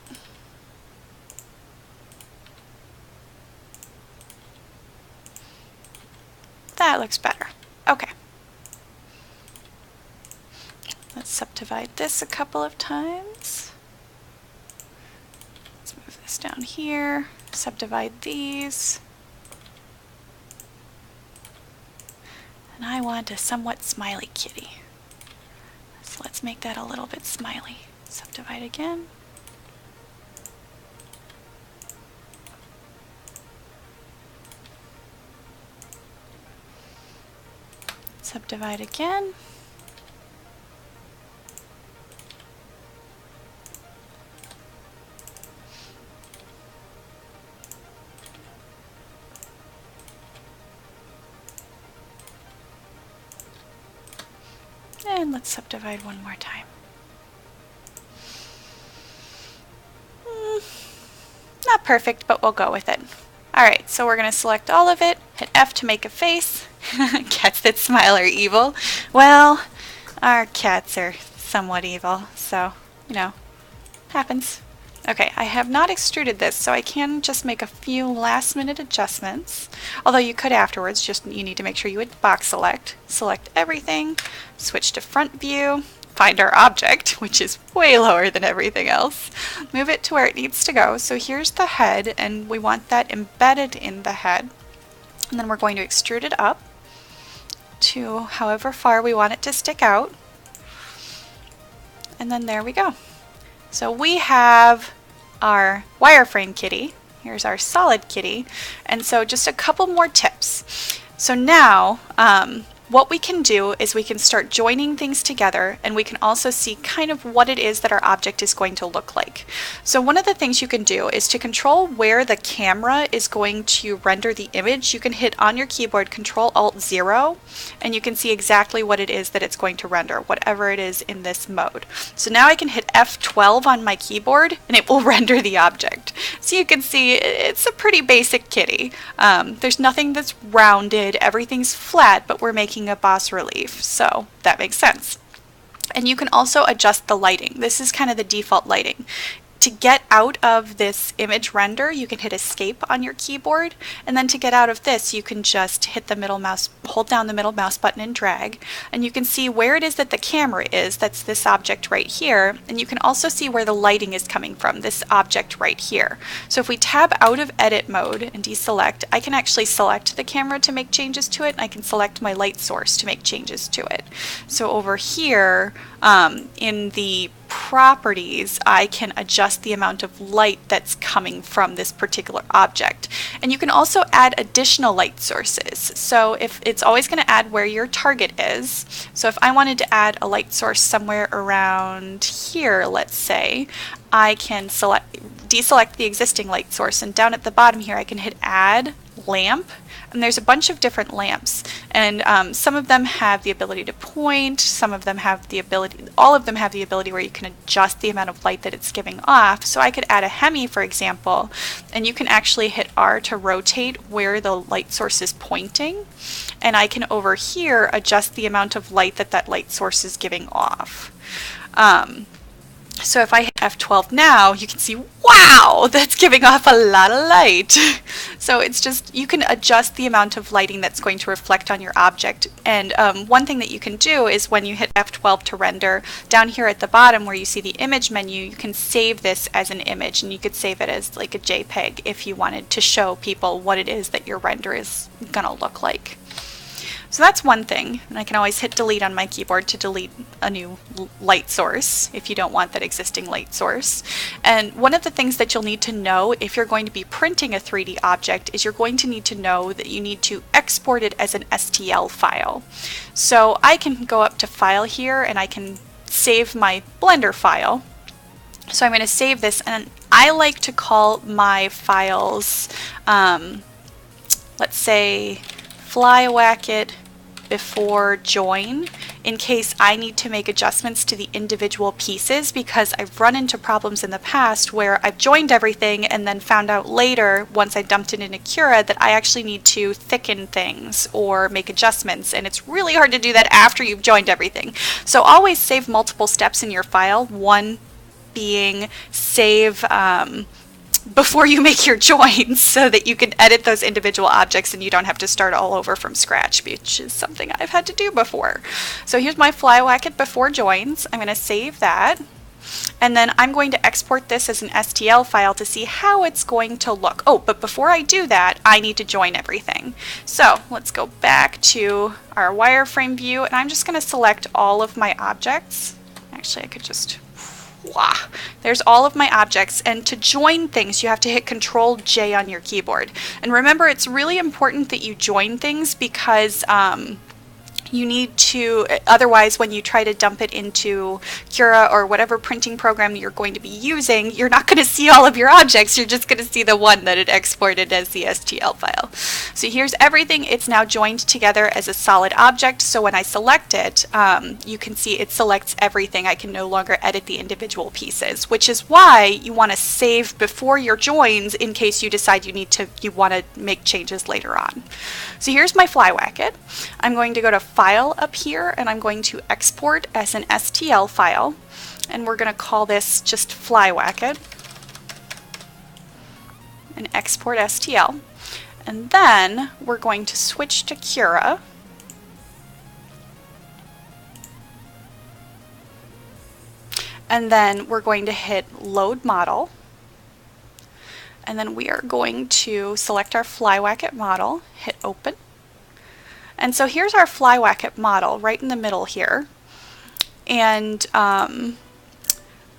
That looks better. Okay. Let's subdivide this a couple of times. Let's move this down here. Subdivide these. And I want a somewhat smiley kitty. So let's make that a little bit smiley. Subdivide again. Subdivide again. And let's subdivide one more time. Not perfect, but we'll go with it. Alright, so we're going to select all of it, hit F to make a face. Cats that smile are evil. Well, our cats are somewhat evil, so, you know, happens. Okay, I have not extruded this, so I can just make a few last minute adjustments. Although you could afterwards, just you need to make sure you would box select everything, switch to front view, find our object, which is way lower than everything else, move it to where it needs to go. So here's the head, and we want that embedded in the head. And then we're going to extrude it up to however far we want it to stick out. And then there we go. So we have our wireframe kitty. Here's our solid kitty. And so just a couple more tips. So now, what we can do is we can start joining things together, and we can also see kind of what it is that our object is going to look like. So one of the things you can do is to control where the camera is going to render the image. You can hit on your keyboard Control-Alt-0, and you can see exactly what it is that it's going to render, whatever it is in this mode. So now I can hit F12 on my keyboard and it will render the object. So you can see it's a pretty basic kitty. There's nothing that's rounded, everything's flat, but we're making a bas relief, so that makes sense. And you can also adjust the lighting. This is kind of the default lighting. To get out of this image render, you can hit escape on your keyboard, and then to get out of this, you can just hit the middle mouse, hold down the middle mouse button and drag, and you can see where it is that the camera is. That's this object right here, and you can also see where the lighting is coming from, this object right here. So if we tab out of edit mode and deselect, I can actually select the camera to make changes to it, and I can select my light source to make changes to it. So over here, in the properties, I can adjust the amount of light that's coming from this particular object. And you can also add additional light sources. So if it's always going to add where your target is. So if I wanted to add a light source somewhere around here, let's say, I can deselect the existing light source, and down at the bottom here I can hit add lamp, and there's a bunch of different lamps, and some of them have the ability to point, some of them have the ability, all of them have the ability where you can adjust the amount of light that it's giving off. So I could add a Hemi, for example, and you can actually hit R to rotate where the light source is pointing, and I can over here adjust the amount of light that that light source is giving off. So if I hit F12 now, you can see, wow, that's giving off a lot of light. So it's just, you can adjust the amount of lighting that's going to reflect on your object. And one thing that you can do is when you hit F12 to render, down here at the bottom where you see the image menu, you can save this as an image, and you could save it as like a JPEG if you wanted to show people what it is that your render is gonna look like. So that's one thing, and I can always hit delete on my keyboard to delete a new light source if you don't want that existing light source. And one of the things that you'll need to know if you're going to be printing a 3D object is you're going to need to know that you need to export it as an STL file. So I can go up to File here, and I can save my Blender file. So I'm going to save this, and I like to call my files, let's say, FlyWhackit before join, in case I need to make adjustments to the individual pieces, because I've run into problems in the past where I've joined everything and then found out later, once I dumped it into Cura, that I actually need to thicken things or make adjustments, and it's really hard to do that after you've joined everything. So always save multiple steps in your file, one being save before you make your joins, so that you can edit those individual objects and you don't have to start all over from scratch, which is something I've had to do before. So here's my FlyWhackit before joins. I'm going to save that, and then I'm going to export this as an STL file to see how it's going to look. Oh, but before I do that, I need to join everything. So let's go back to our wireframe view, and I'm just going to select all of my objects. Actually, I could just there's all of my objects, and to join things you have to hit Control-J on your keyboard. And remember, it's really important that you join things because You need to, otherwise when you try to dump it into Cura or whatever printing program you're going to be using, you're not going to see all of your objects, you're just going to see the one that it exported as the STL file. So here's everything. It's now joined together as a solid object, so when I select it, you can see it selects everything. I can no longer edit the individual pieces, which is why you want to save before your joins in case you decide you want to make changes later on. So here's my FlyWacket. I'm going to go to File up here, and I'm going to export as an STL file, and we're going to call this just FlyWacket and export STL. And then we're going to switch to Cura. And then we're going to hit Load Model. And then we are going to select our FlyWacket model, hit Open. And so here's our FlyWacket model right in the middle here. And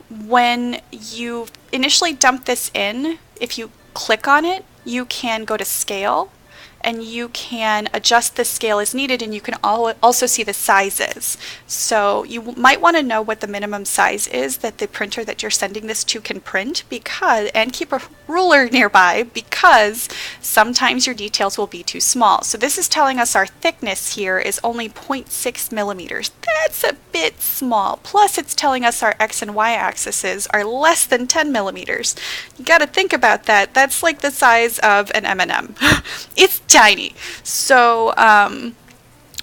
when you initially dump this in, if you click on it, you can go to Scale, and you can adjust the scale as needed, and you can also see the sizes. So you might want to know what the minimum size is that the printer that you're sending this to can print, and keep a ruler nearby, because sometimes your details will be too small. So this is telling us our thickness here is only 0.6 millimeters. That's a bit small. Plus it's telling us our X and Y axes are less than 10 millimeters. You got to think about that. That's like the size of an M&M. It's tiny. So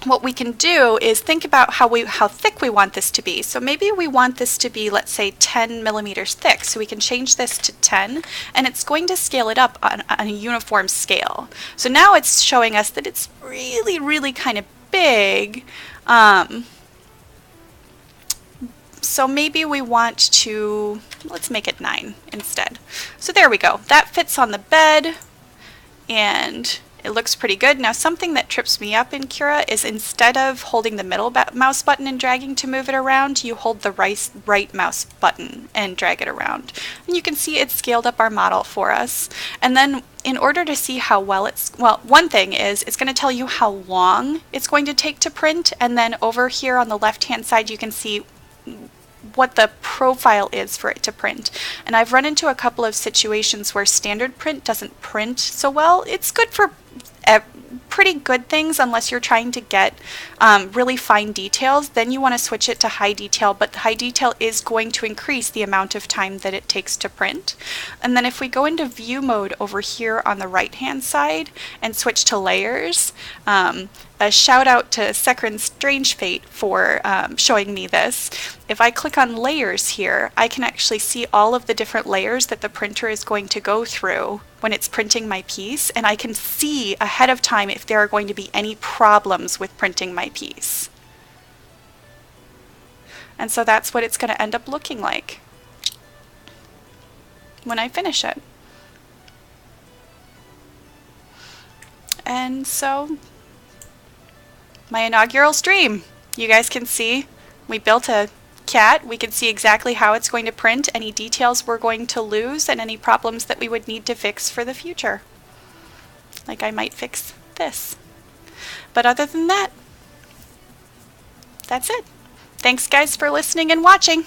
what we can do is think about how thick we want this to be. So maybe we want this to be, let's say, 10 millimeters thick. So we can change this to 10, and it's going to scale it up on a uniform scale. So now it's showing us that it's really, really kind of big. So maybe we want to, let's make it 9 instead. So there we go. That fits on the bed, and it looks pretty good. Now something that trips me up in Cura is instead of holding the middle mouse button and dragging to move it around, you hold the right mouse button and drag it around. And you can see it's scaled up our model for us. And then in order to see how well one thing is it's going to tell you how long it's going to take to print, and then over here on the left hand side you can see what the profile is for it to print. And I've run into a couple of situations where standard print doesn't print so well. It's good for pretty good things unless you're trying to get really fine details. Then you want to switch it to high detail, but high detail is going to increase the amount of time that it takes to print. And then if we go into view mode over here on the right hand side and switch to layers, a shout out to Sekrin Strange Fate for showing me this. If I click on layers here, I can actually see all of the different layers that the printer is going to go through when it's printing my piece, and I can see ahead of time if there are going to be any problems with printing my piece. And so that's what it's going to end up looking like when I finish it. And so my inaugural stream. You guys can see we built a cat. We can see exactly how it's going to print, any details we're going to lose, and any problems that we would need to fix for the future. Like I might fix this. But other than that, that's it. Thanks guys for listening and watching.